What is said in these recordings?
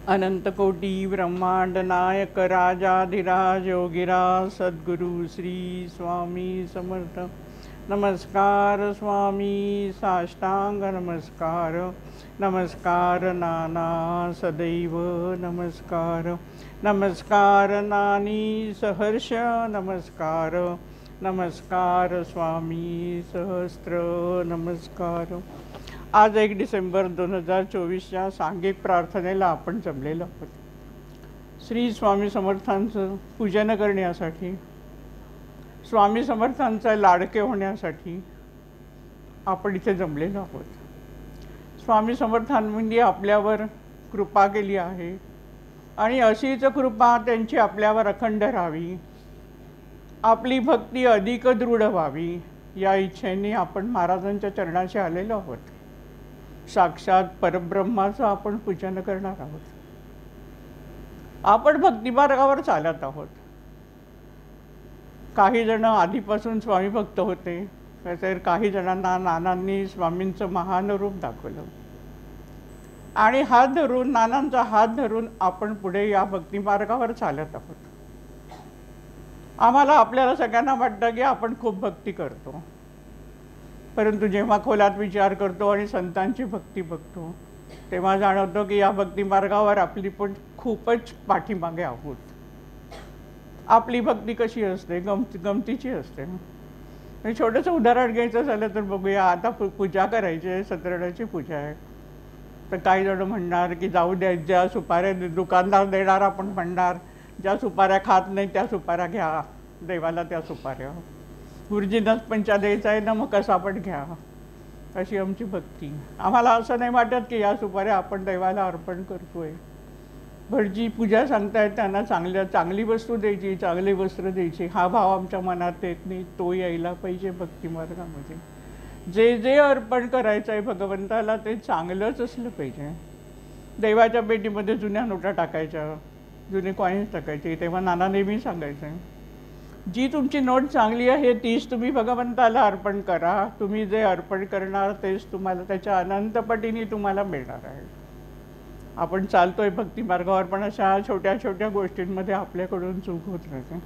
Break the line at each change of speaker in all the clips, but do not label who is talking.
अनंतकोटी ब्रह्मांड नायक राजाधिराज योगिराज सद्गुरु श्री स्वामी समर्थ। नमस्कार स्वामी, साष्टांग नमस्कार, नमस्कार नाना सदैव नमस्कार, नमस्कार नानी सहर्ष नमस्कार, नमस्कार स्वामी सहस्त्र नमस्कार। आज 1 डिसेंबर 2024च्या सांघिक प्रार्थनेला आपण जमलेलो आहोत। श्री स्वामी समर्थांचं पूजन करण्यासाठी, स्वामी समर्थांचा लाडके होण्यासाठी आपण इथे जमलेलो आहोत। स्वामी समर्थांनी आपल्यावर कृपा केली आहे आणि अशीच कृपा त्यांची आपल्यावर अखंड राहावी, आपली भक्ती अधिक दृढ व्हावी या इच्छेने आपण महाराजांच्या चरणाशी आलेलो आहोत। साक्षात परब्रह्माचं आपण पूजन करणार आहोत। आपण भक्तिमार्गावर चालत आहोत। काही जण आधीपासून स्वामी भक्त होते, तर काही जणांना नानांनी स्वामींचं महान रूप दाखवलं आणि हात धरून, नानांचा हात धरून आपण पुढे या भक्तिमार्गावर चालत आहोत। आम्हाला आपल्याला सगळ्यांना वाटतं की आपण खूप भक्ती करतो, परंतु जेव्हा खोलात विचार करतो आणि संतांची भक्ती बघतो तेव्हा जाणवतो की या भक्तिमार्गावर आपली पण खूपच पाठीमागे आहोत। आपली भक्ती कशी असते, गमतीची असते। छोटंसं उदाहरण घ्यायचं झालं तर बघूया। आता पूजा करायची आहे, सत्यनारायणाची पूजा आहे, तर काही जण म्हणणार की जाऊ द्या, ज्या सुपाऱ्या दुकानदार देणार आपण म्हणणार ज्या सुपाऱ्या खात नाही त्या सुपाऱ्या घ्या, देवाला त्या सुपाऱ्या गुरुजींनाच पंचा द्यायचा आहे ना, मग कसं आपण घ्या। अशी आमची भक्ती। आम्हाला असं नाही वाटत की या सुपाऱ्या आपण देवाला अर्पण करतोय। भटजी पूजा सांगतायत त्यांना चांगली वस्तू द्यायची, चांगले वस्त्र द्यायचे, हा भाव आमच्या मनात येत नाही। तो यायला पाहिजे भक्तिमार्गामध्ये। जे जे अर्पण करायचं आहे भगवंताला ते चांगलंच असलं पाहिजे। देवाच्या पेटीमध्ये जुन्या नोटा टाकायच्या, जुने कॉईन्स टाकायचे। तेव्हा नाना नेहमी सांगायचं, जी तुमची नोट चांगली आहे तीच तुम्ही भगवंताला अर्पण करा। तुम्ही जे अर्पण करणार तेच तुम्हाला त्याच्या अनंत पटीने तुम्हाला मिळणार आहे। आपण चालतोय भक्तिमार्गावर, पण अशा छोट्या छोट्या गोष्टींमध्ये आपल्याकडून चूक होत राहते।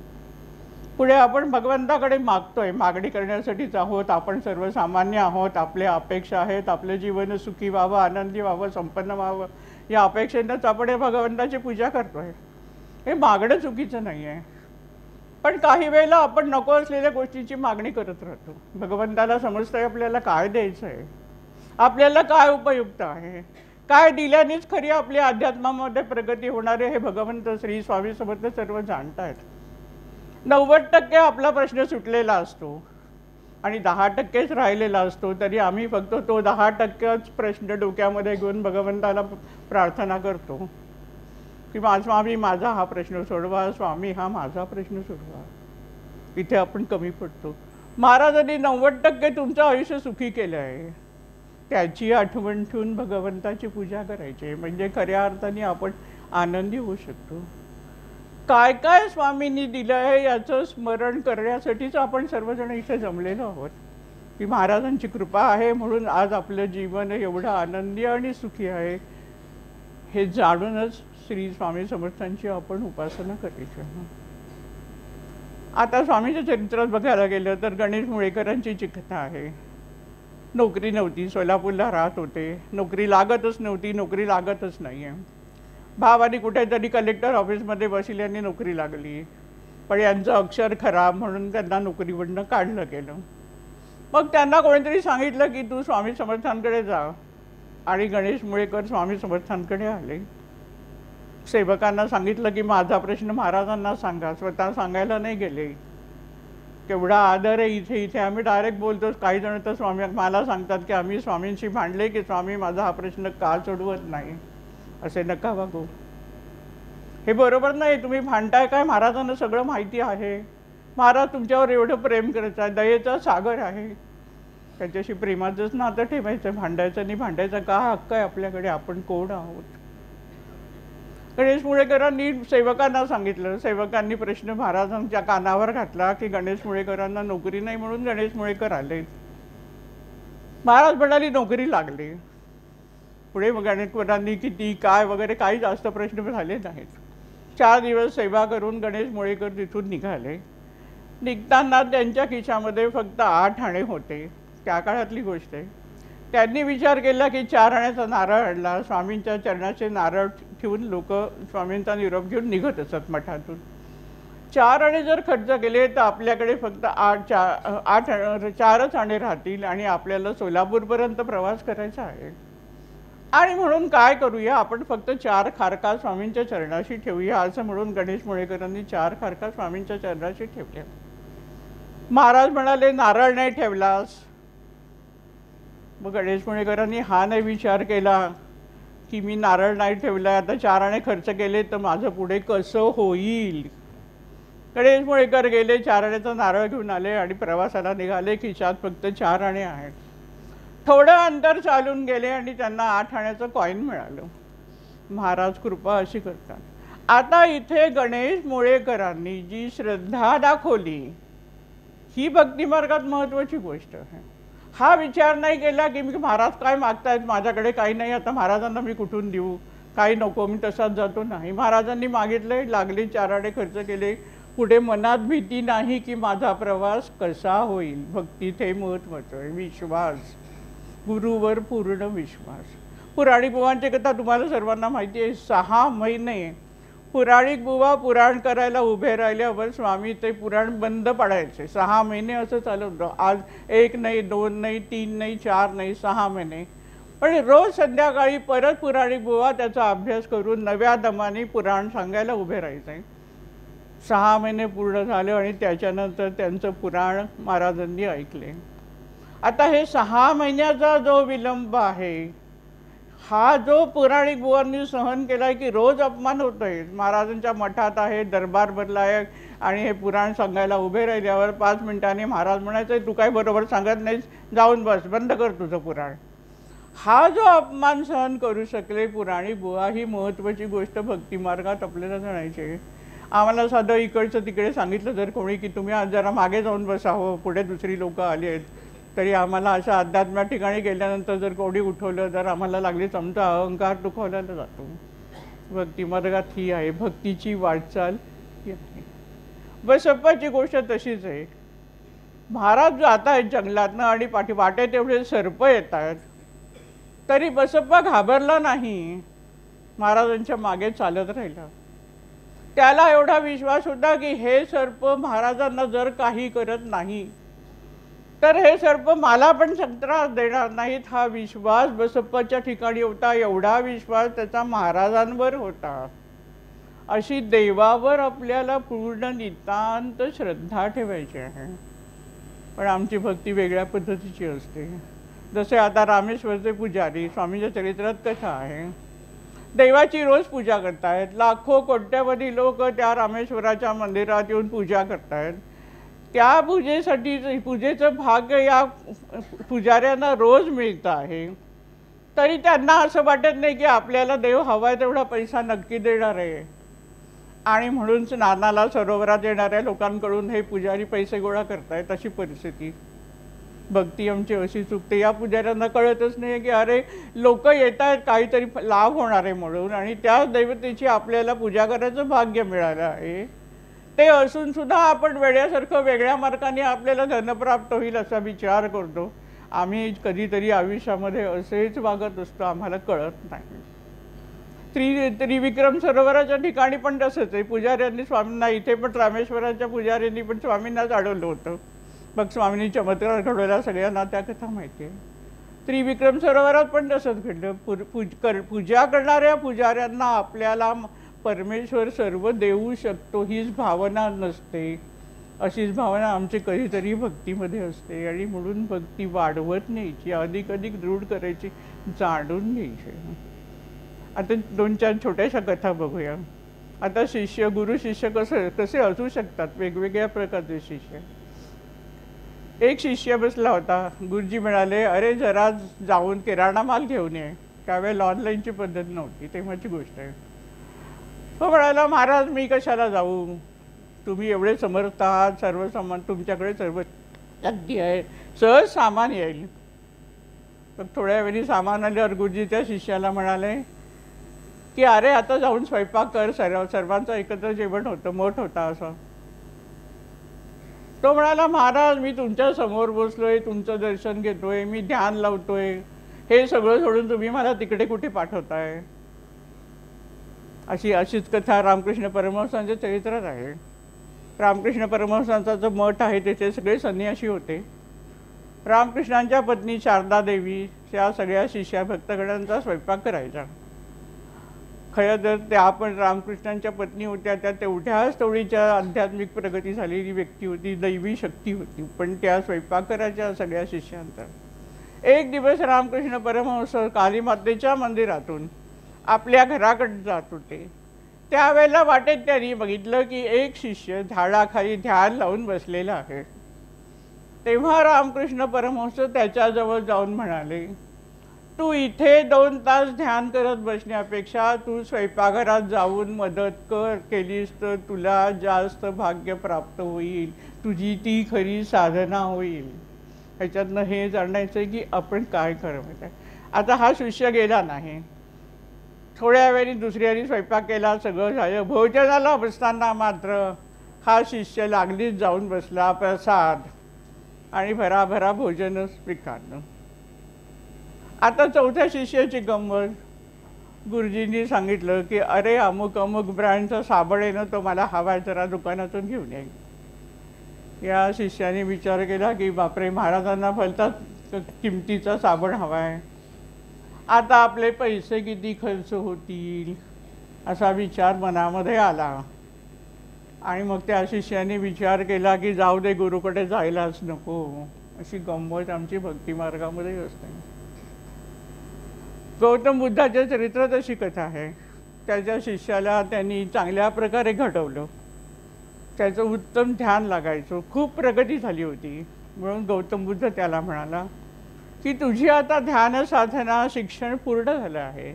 पुढे आपण भगवंताकडे मागतोय, मागणी करण्यासाठीच आहोत। आपण सर्वसामान्य आहोत, आपल्या अपेक्षा आहेत, आपलं जीवन सुखी व्हावं, आनंदी व्हावं, संपन्न व्हावं या अपेक्षेनंच आपण भगवंताची पूजा करतोय। हे मागणं चुकीचं नाही आहे, पण काही वेळेला आपण नको असलेल्या गोष्टींची मागणी करत राहतो। भगवंताला समजतंय आपल्याला काय द्यायचं आहे, आपल्याला काय उपयुक्त आहे, काय दिल्यानेच खरी आपल्या अध्यात्मामध्ये प्रगती होणार आहे हे भगवंत श्री स्वामी समर्थ सर्व जाणतायत। 90% आपला प्रश्न सुटलेला असतो आणि 10%च राहिलेला असतो, तरी आम्ही फक्त तो 10%च प्रश्न डोक्यामध्ये घेऊन भगवंताला प्रार्थना करतो की स्वामी माझा हा प्रश्न सोडवा, स्वामी हा माझा प्रश्न सोडवा। इथे आपण कमी पडतो। महाराजांनी 90% तुमचं आयुष्य सुखी केलं आहे, त्याची आठवण ठेवून भगवंताची पूजा करायची, म्हणजे खऱ्या अर्थाने आपण आनंदी होऊ शकतो। काय काय स्वामींनी दिलं आहे याचं स्मरण करण्यासाठीच आपण सर्वजण इथे जमलेलो आहोत की महाराजांची कृपा आहे म्हणून आज आपलं जीवन एवढं आनंदी आणि सुखी आहे। हे जाणूनच श्री स्वामी समर्थांची आपण उपासना करायची। आता स्वामीच्या चरित्रात बघायला गेलं तर गणेश मुळेकरांची जी कथा आहे, नोकरी नव्हती, सोलापूरला राहत होते, नोकरी लागतच नव्हती, नोकरी लागतच नाही आहे। भावानी कुठेतरी कलेक्टर ऑफिसमध्ये बसल्याने नोकरी लागली, पण यांचं अक्षर खराब म्हणून त्यांना नोकरीवरनं काढलं गेलं। मग त्यांना कोणीतरी सांगितलं की तू स्वामी समर्थांकडे जा, आणि गणेश मुळेकर स्वामी समर्थांकडे आले। सेवकांना सांगितलं की माझा प्रश्न महाराजांना सांगा, स्वतः सांगायला नाही गेले। केवढा आदर आहे इथे। इथे आम्ही डायरेक्ट बोलतो, काही जण तर स्वामी मला सांगतात की आम्ही स्वामींशी भांडले की स्वामी माझा हा प्रश्न का सोडवत नाही। असे नका वागू, हे बरोबर नाही। तुम्ही भांडताय काय, महाराजांना सगळं माहिती आहे। महाराज तुमच्यावर एवढं प्रेम करतात, दयेचा सागर आहे, त्याच्याशी प्रेमाचंच नातं ठेवायचं, भांडायचं नाही। भांडायचा का हक्क आहे आपल्याकडे, आपण कोण आहोत। गणेश मुळेकरांनी सेवकांना सांगितलं, सेवकांनी प्रश्न महाराजांच्या कानावर घातला की गणेश मुळेकरांना नोकरी नाही म्हणून गणेश मुळेकर आले। महाराज म्हणाली नोकरी लागली। पुढे गणेशपुरांनी किती काय वगैरे काही जास्त प्रश्न झाले नाहीत. 4 दिवस सेवा करून गणेश मुळेकर तिथून निघाले. निघताना त्यांच्या खिशामध्ये फक्त 8 आणे होते. त्या काळातली गोष्ट आहे. त्यांनी विचार केला की 4 आण्याचा नारळ आणला. स्वामींच्या चरणाचे नारळ ठेवून लोक स्वामींचा निरोप घेऊन निघत असत मठातून. 4 आणे जर खर्च केले तर आपल्याकडे फक्त 4च आणे राहतील आणि आपल्याला सोलापूरपर्यंत प्रवास करायचा आहे. आणि म्हणून काय करूया, आपण फक्त 4 खारका स्वामींच्या चरणाशी ठेवूया असं म्हणून गणेश मुळेकरांनी 4 खारका स्वामींच्या चरणाशी ठेवल्या. महाराज म्हणाले, नारळ नाही ठेवलास? मग गणेश मुळेकरांनी हा नाही विचार केला की मी नारळ नाही ठेवला, आता 4 आणे खर्च केले तर माझं पुढे कसं होईल. गणेश मुळेकर गेले, 4 आण्याचा नारळ घेऊन आले आणि प्रवासाला निघाले. खिशात फक्त 4 आणे आहेत. थोडं अंतर चालून गेले आणि त्यांना 8 आण्याचं कॉईन मिळालं. महाराज कृपा अशी करतात. आता इथे गणेश मुळेकरांनी जी श्रद्धा दाखवली ही भक्तिमार्गात महत्त्वाची गोष्ट आहे. हा विचार नाही केला की मी महाराज काय मागतायत, माझ्याकडे काही नाही, आता महाराजांना मी कुठून देऊ, काही नको, मी तसाच जातो. नाही, महाराजांनी मागितले, लागले, 4 आणे खर्च केले. पुढे मनात भीती नाही की माझा प्रवास कसा होईल. भक्तीत हे महत्त्वाचं आहे. विश्वास, गुरुवर पूर्ण विश्वास. पुराणिक बुवांची कथा तुम्हाला सर्वांना माहिती आहे. 6 महिने पुराणिक बुवा पुराण करायला उभे राहिल्यावर स्वामी ते पुराण बंद पाडायचे. 6 महिने असं चालवलं. आज 1 नाही, 2 नाही, 3 नाही, 4 नाही, 6 महिने. पण रोज संध्याकाळी परत पुराणिक बुवा त्याचा अभ्यास करून नव्या दमाने पुराण सांगायला उभे राहायचे. 6 महिने पूर्ण झाले आणि त्याच्यानंतर त्यांचं पुराण महाराजांनी ऐकले. आता हे 6 महिन्याचा जो विलंब आहे, हा जो पुराणिक बुवांनी सहन केलाय की रोज अपमान होतोय. महाराजांच्या मठात आहे, दरबार भरला आहे आणि हे पुराण सांगायला उभे राहिल्यावर 5 मिनिटांनी महाराज म्हणायचे, तू काय बरोबर सांगत नाहीस, जाऊन बस, बंद कर तुझं पुराण. हा जो अपमान सहन करू शकले पुराणिक बुवा, ही महत्त्वाची गोष्ट भक्तिमार्गात आपल्याला जाणायची आहे. आम्हाला साधं इकडचं तिकडे सांगितलं जर कोणी की तुम्ही आज जरा मागे जाऊन बसा, हो पुढे दुसरी लोकं आली आहेत, तरी आम्हाला अशा अध्यात्म ठिकाणी गेल्यानंतर जर कोणी उठवलं, जर आम्हाला लागलीच आमचा अहंकार दुखावल्याला जातो. भक्तिमार्गात ही आहे, भक्तीची वाटचाल ही आहे. बसप्पाची गोष्ट तशीच आहे. महाराज जात आहेत जंगलातनं आणि वाटेत एवढे सर्प येत आहेत, तरी बसप्पा घाबरला नाही, महाराजांच्या मागे चालत राहिला. त्याला एवढा विश्वास होता की हे सर्प महाराजांना जर काही करत नाही तर हे सर्प मला पण त्रास देणार नाहीत. हा विश्वास बसप्पाच्या ठिकाणी होता. एवढा विश्वास त्याचा महाराजांवर होता. अशी देवावर आपल्याला पूर्ण नितांत श्रद्धा ठेवायची आहे. पण आमची भक्ती वेगळ्या पद्धतीची असते. जसे आता रामेश्वरचे पुजारी, स्वामींच्या चरित्रात कथा आहे, देवाची रोज पूजा करतायत. लाखो कोट्यावधी लोक त्या रामेश्वराच्या मंदिरात येऊन पूजा करतायत. त्या पूजेसाठी पूजेचं भाग्य या पुजाऱ्यांना रोज मिळतं आहे. तरी त्यांना असं वाटत नाही की आपल्याला देव हवा तेवढा पैसा नक्की देणार आहे. आणि म्हणून स्नानाला सरोवरात येणाऱ्या लोकांकडून हे पुजारी पैसे गोळा करतायत. अशी परिस्थिती. भक्ती आमची अशी चुकते. या पुजाऱ्यांना कळतच नाही की अरे लोक येत आहेत काहीतरी लाभ होणार आहे म्हणून, आणि त्या दैवतेची आपल्याला पूजा करायचं भाग्य मिळालं आहे. ते असून सुद्धा आपण वेड्यासारखं वेगळ्या मार्गाने आपल्याला धनप्राप्त होईल असा विचार करतो. आम्ही कधीतरी आयुष्यामध्ये असेच वागत असतो, आम्हाला कळत नाही. त्रिविक्रम सरोवराच्या ठिकाणी पण तसंच आहे. पुजाऱ्यांनी स्वामींना, इथे पण रामेश्वराच्या पुजाऱ्यांनी पण स्वामींनाच अडवलं होतं. मग स्वामींनी चमत्कार घडवला, सगळ्यांना त्या कथा माहिती आहे. त्रिविक्रम सरोवरात पण तसंच घडलं. पूजा करणाऱ्या पुजाऱ्यांना आपल्याला परमेश्वर सर्व देऊ शकतो हीच भावना नसते. अशीच भावना आमची कधीतरी भक्तीमध्ये असते. आणि म्हणून भक्ती वाढवत न्यायची, अधिक अधिक दृढ करायची, जाणून घ्यायची. आता 2-4 छोट्याशा कथा बघूया. आता शिष्य, गुरु शिष्य कसे असू शकतात, वेगवेगळ्या प्रकारचे शिष्य. एक शिष्य बसला होता. गुरुजी म्हणाले, अरे जरा जाऊन किराणा माल घेऊन ये. त्यावेळेला ऑनलाईनची पद्धत नव्हती, तेव्हाची गोष्ट आहे. तो म्हणाला, महाराज मी कशाला जाऊ, तुम्ही एवढे समर्थ आहात, सर्व सामान तुमच्याकडे सर्व अगदी आहे, सहज सामान येईल. तर थोड्या वेळी सामान आल्यावर गुरुजी त्या शिष्याला म्हणाले की अरे आता जाऊन स्वयंपाक कर, सर्वांचं एकत्र जेवण होतं, मठ होता असं. तो म्हणाला महाराज मी तुमच्या समोर बसलोय, तुमचं दर्शन घेतोय, मी ध्यान लावतोय, हे सगळं सोडून तुम्ही मला तिकडे कुठे पाठवताय. अशीच कथा रामकृष्ण परमहंसांच्या चरित्रात आहे. रामकृष्ण परमहंसांचा जो मठ आहे त्याचे सगळे संन्यासी होते. रामकृष्णांच्या पत्नी शारदा देवी त्या सगळ्या शिष्या भक्तगणांचा स्वयंपाक करायचा. खरं तर त्या पण रामकृष्णांच्या पत्नी होत्या, त्या तेवढ्याच तेवढीच्या आध्यात्मिक प्रगती झालेली व्यक्ती होती, दैवी शक्ती होती, पण त्या स्वयंपाक करायच्या सगळ्या शिष्यांचा. एक दिवस रामकृष्ण परमहंस कालीमातेच्या मंदिरातून आपल्या घराकडे जात होते. त्यावेळेला वाटेत त्यांनी बघितलं की एक शिष्य झाडाखाली ध्यान लावून बसलेला आहे. तेव्हा रामकृष्ण परमहंस त्याच्याजवळ जाऊन म्हणाले, तू इथे 2 तास ध्यान करत बसण्यापेक्षा तू स्वयंपाकघरात जाऊन मदत केलीस तर तुला जास्त भाग्य प्राप्त होईल, तुझी ती खरी साधना होईल. ह्याच्यातनं हे जाणायचं की आपण काय करावं. आता हा शिष्य गेला नाही. थोड्या वेळी दुसऱ्याने स्वयंपाक केला, सगळं झालं. भोजनाला बसताना मात्र हा शिष्य लागलीच जाऊन बसला, प्रसाद आणि भराभरा भोजनच स्वीकारलं. आता चौथ्या शिष्याची गंमत. गुरुजींनी सांगितलं की अरे अमुक अमुक ब्रँडचा साबण आहे ना, तो मला हवा आहे, जरा दुकानातून घेऊन ये. या शिष्याने विचार केला की बापरे, महाराजांना भलताच किमतीचा साबण हवा आहे, आता आपले पैसे किती खर्च होतील असा विचार मनामध्ये आला. आणि मग त्या शिष्याने विचार केला की जाऊ दे, गुरुकडे जायलाच नको. अशी गंमत आमची भक्ती मार्गामध्ये असते. गौतम बुद्धाच्या चरित्रात अशी कथा आहे. त्याच्या शिष्याला त्यांनी चांगल्या प्रकारे घडवलं, त्याचं उत्तम ध्यान लागायचं, खूप प्रगती झाली होती. म्हणून गौतम बुद्ध त्याला म्हणाला की तुझी आता ध्यान साधना शिक्षण पूर्ण झालं आहे,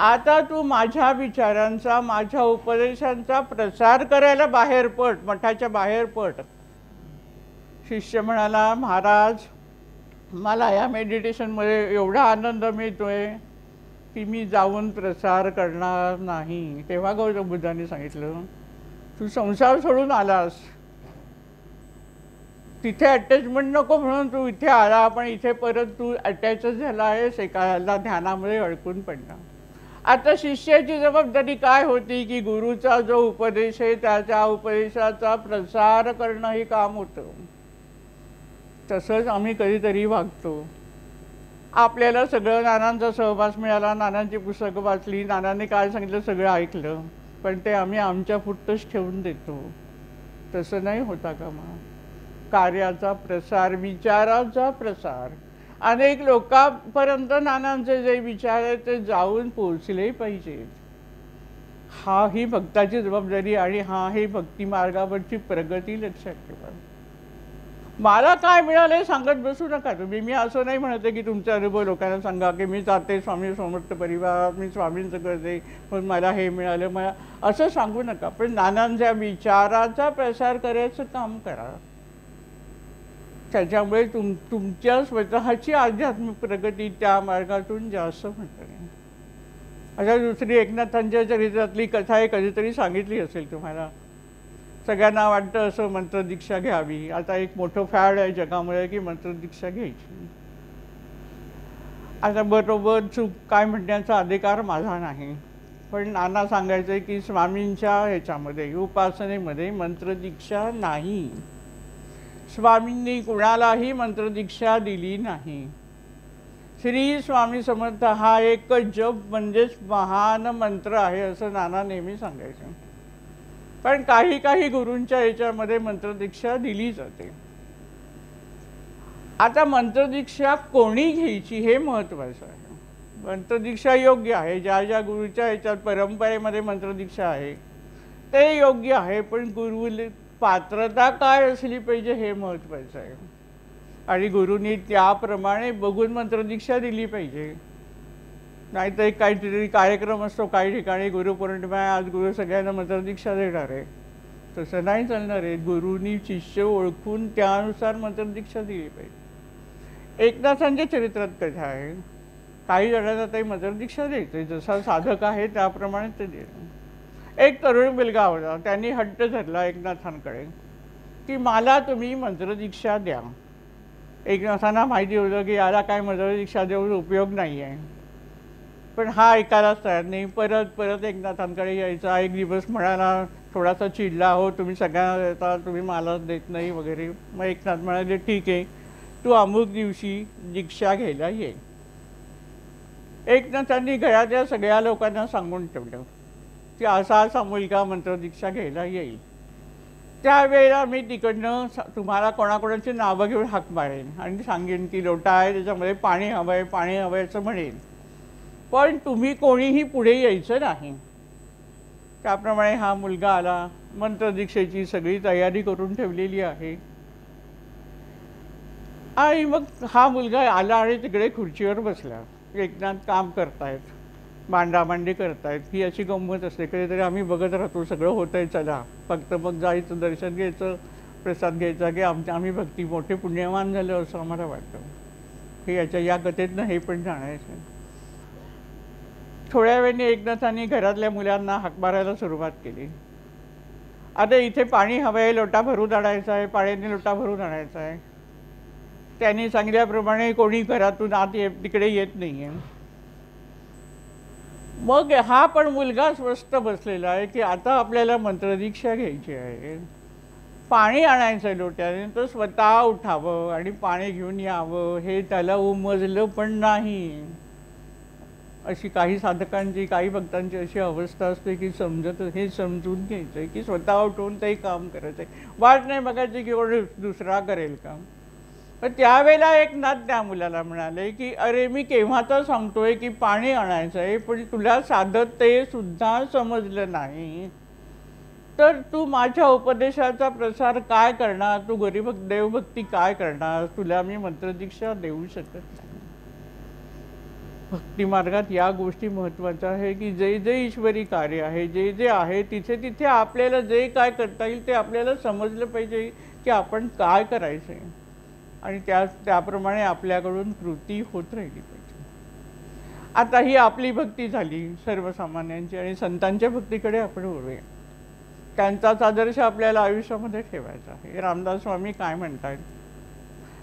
आता तू माझ्या विचारांचा, माझ्या उपदेशांचा प्रसार करायला बाहेर पड, मठाच्या बाहेर पड. शिष्य म्हणाला महाराज मला या मेडिटेशनमध्ये एवढा आनंद मिळतोय की मी जाऊन प्रसार करणार नाही. तेव्हा गौतम बुद्धांनी सांगितलं तू संसार सोडून आलास, तिथे अटॅचमेंट नको म्हणून तू इथे आला, पण इथे परत तू अटॅचच झाला आहेस, एकाला ध्यानामध्ये अडकून पडला. आता शिष्याची जबाबदारी काय होती की गुरुचा जो उपदेश आहे त्याच्या उपदेशाचा प्रसार करणं हे काम होतं. तसंच आम्ही कधीतरी वागतो. आपल्याला सगळं नानांचा सहवास मिळाला, नानांची पुस्तकं वाचली, नानांनी काय सांगितलं सगळं ऐकलं, पण ते आम्ही आमच्या पुरतंच ठेवून देतो. तसं नाही होता का? मग कार्याचा प्रसार, विचाराचा प्रसार, अनेक लोकांपर्यंत नानांचे जे विचार आहेत ते जाऊन पोचले पाहिजेत. हा ही भक्ताची जबाबदारी आणि हा ही भक्ती मार्गावरची प्रगती लक्षात ठेवा. मला काय मिळाले सांगत बसू नका तुम्ही. मी असं नाही म्हणते की तुमचा अनुभव लोकांना सांगा की मी जाते स्वामी समर्थ परिवार, मी स्वामींचं करते पण मला हे मिळालं, मला असं सांगू नका. पण नानांच्या विचाराचा प्रसार करायचं काम करा. त्याच्यामुळे तुमच्या स्वतःची आध्यात्मिक प्रगती त्या मार्गातून जास्त म्हणते. अशा दुसरी एकनाथांच्या चरित्रातली कथा आहे, कधीतरी सांगितली असेल तुम्हाला. सगळ्यांना वाटतं असं मंत्रदीक्षा घ्यावी. आता एक मोठं फॅड आहे जगामध्ये की मंत्रदीक्षा घ्यायची. आता बरोबर चूक काय म्हणण्याचा अधिकार माझा नाही, पण नाना सांगायचं आहे की स्वामींच्या ह्याच्यामध्ये उपासनेमध्ये मंत्रदीक्षा नाही. स्वामींनी कुणालाही मंत्रदीक्षा दिली नाही. श्री स्वामी समर्थ हा एक जप म्हणजेच महान मंत्र आहे असं नाना नेहमी सांगायचं. पण काही काही गुरूंच्या ह्याच्यामध्ये मंत्रदीक्षा दिली जाते. आता मंत्रदीक्षा कोणी घ्यायची हे महत्त्वाचं आहे. मंत्रदीक्षा योग्य आहे, ज्या ज्या गुरूच्या ह्याच्यात परंपरेमध्ये मंत्रदीक्षा आहे ते योग्य आहे, पण गुरु पात्रता काय असली पाहिजे हे महत्त्वाचं आहे. आणि गुरुंनी त्याप्रमाणे बघून मंत्रदीक्षा दिली पाहिजे. नाहीतर एक काहीतरी कार्यक्रम असतो काही ठिकाणी, गुरुपौर्णिमा आहे आज गुरु सगळ्यांना मंत्रदीक्षा देणार आहे, तसं नाही चालणार आहे. गुरुंनी शिष्य ओळखून त्यानुसार मंत्रदीक्षा दिली पाहिजे. एकनाथांच्या चरित्रात कथा आहे. काही जणांना ते मंत्र दीक्षा द्यायचे, जसा साधक आहे त्याप्रमाणे ते दे. एक तरुण मुलगा होता, त्यांनी हट्ट धरला एकनाथांकडे की मला तुम्ही मंत्रदीक्षा द्या. एकनाथांना माहिती होतं की याला काय मंत्रदीक्षा देऊन उपयोग नाही आहे, पण हा ऐकायलाच तयार नाही. परत परत एकनाथांकडे यायचा. एक दिवस म्हणाला, थोडासा चिडला, हो तुम्ही सगळ्यांना देता, तुम्ही मलाच देत नाही वगैरे. मग एकनाथ म्हणाले, ठीक आहे, तू अमुक दिवशी दीक्षा घ्यायला ये. एकनाथांनी घरातल्या सगळ्या लोकांना सांगून ठेवलं की असा असा मुलगा मंत्रदीक्षा घ्यायला येईल. त्यावेळेला मी तिकडनं तुम्हाला कोणाकोणाची नावं घेऊन हाक मारेन आणि सांगेन की लोटा आहे, त्याच्यामध्ये पाणी हवं आहे, पाणी हवं आहे असं म्हणेन, पण तुम्ही कोणीही पुढे यायचं नाही. त्याप्रमाणे हा मुलगा आला. मंत्रदीक्षेची सगळी तयारी करून ठेवलेली आहे. आणि मग हा मुलगा आला आणि तिकडे खुर्चीवर बसला. एकनाथ काम करतायत, मांडामांडी करतायत. ही अशी गंमत असते. कधीतरी आम्ही बघत राहतो, सगळं होत आहे, चला फक्त मग जायचं, दर्शन घ्यायचं, प्रसाद घ्यायचा की आम्ही भक्ती मोठे पुण्यवान झालं असं आम्हाला वाटतं. हे याच्या या कथेतनं हे पण जाणायचं. थोड्या वेळाने एकनाथांनी घरातल्या मुलांना हाक मारायला सुरुवात केली. आता इथे पाणी हवं आहे, लोटा भरून आणायचा आहे, पाण्याने लोटा भरून आणायचा आहे. त्यांनी सांगितल्याप्रमाणे कोणी घरातून आत तिकडे येत नाही आहे. मग हा पण मुलगा स्वस्थ बसलेला आहे की आता आपल्याला मंत्रदीक्षा घ्यायची आहे. पाणी आणायचं आहे लोट्याने, तर स्वतः उठावं आणि पाणी घेऊन यावं हे त्याला उमजलं पण नाही. अशी काही साधकांची, काही भक्तांची अशी अवस्था असते की हे समजून घ्यायचं आहे की स्वतः उठून ते काम करायचं आहे. वाट नाही बघायची की कोणी दुसरा करेल काम. पण त्यावेळेला एक नाथ त्या मुलाला म्हणाले की अरे मी केव्हाचा सांगतोय की पाणी आणायचं आहे, पण तुला साधत ते सुद्धा समजलं नाही, तर तू माझ्या उपदेशाचा प्रसार काय करणार, तू गरीब देवभक्ती काय करणार, तुला मी मंत्रदीक्षा देऊ शकत नाही. भक्ती मार्गात या गोष्टी महत्त्वाच्या आहे की जे जे ईश्वरी कार्य आहे, जे जे आहे तिथे तिथे आपल्याला जे काय करता येईल ते आपल्याला समजलं पाहिजे की आपण काय करायचं आहे आणि त्याप्रमाणे आपल्याकडून कृती होत राहिली पाहिजे. आता ही आपली भक्ती झाली सर्वसामान्यांची आणि संतांच्या भक्तीकडे आपण वळूया. त्यांचाच आदर्श आपल्याला आयुष्यामध्ये ठेवायचा आहे. रामदास स्वामी काय म्हणतात,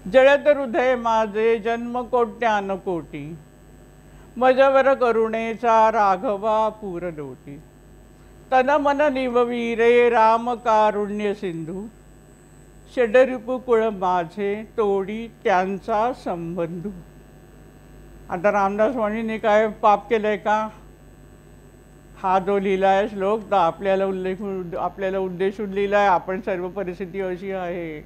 जळत हृदय माझे जन्म कोट्यान कोटी, मजवर करुणेचा राघवा पूर लोटी, तन मन निववी रे राम कारुण्य सिंधू, षडरिपू कुळ माझे तोडी त्यांचा संबंधू. आता रामदास स्वामींनी काय पाप केलंय का? हा जो लिहिलाय श्लोक तर आपल्याला उद्देशून लिहिलाय. आपण सर्व परिस्थिती अशी आहे.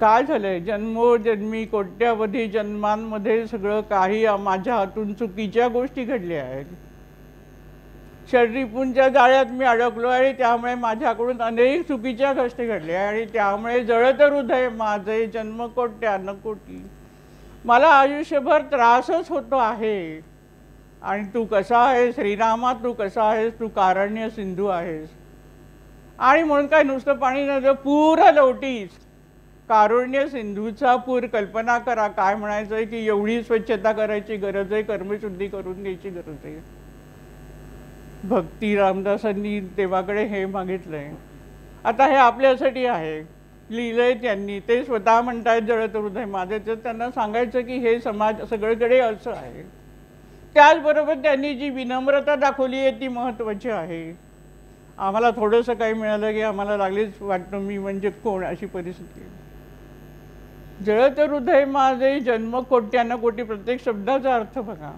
काय झालंय, जन्मोजन्मी कोट्यावधी जन्मांमध्ये सगळं काही माझ्या हातून चुकीच्या गोष्टी घडल्या आहेत. षडरिपूंच्या जाळ्यात मी अडकलो आणि त्यामुळे माझ्याकडून अनेक चुकीच्या गोष्टी घडल्या आणि त्यामुळे जळत हृदय माझे जन्म कोट्यान कोटी, मला आयुष्यभर त्रासच होतो आहे. आणि तू कसा आहेस श्रीरामा, तू कसा आहेस, तू कारण्य सिंधू आहेस. आणि म्हणून काय नुसतं पाणी नव्हतं, पूर लोटीस. कारुण्य सिंधूचा पूर. कल्पना करा काय म्हणायचं आहे की एवढी स्वच्छता करायची गरज आहे, कर्मशुद्धी करून घ्यायची गरज आहे. भक्ती रामदासांनी देवाकडे हे मागितलंय. आता हे आपल्यासाठी आहे, लिहिलंय त्यांनी, ते स्वतः म्हणतायत जळत हृदय माझे. तर त्यांना सांगायचं की हे समाज सगळीकडे असं आहे. त्याचबरोबर त्यांनी जी विनम्रता दाखवली आहे ती महत्त्वाची आहे. आम्हाला थोडंसं काही मिळालं की आम्हाला लागलीच वाटतं मी म्हणजे कोण, अशी परिस्थिती आहे. जळत हृदय माझे जन्म कोट्यान कोटी, प्रत्येक शब्दाचा अर्थ बघा.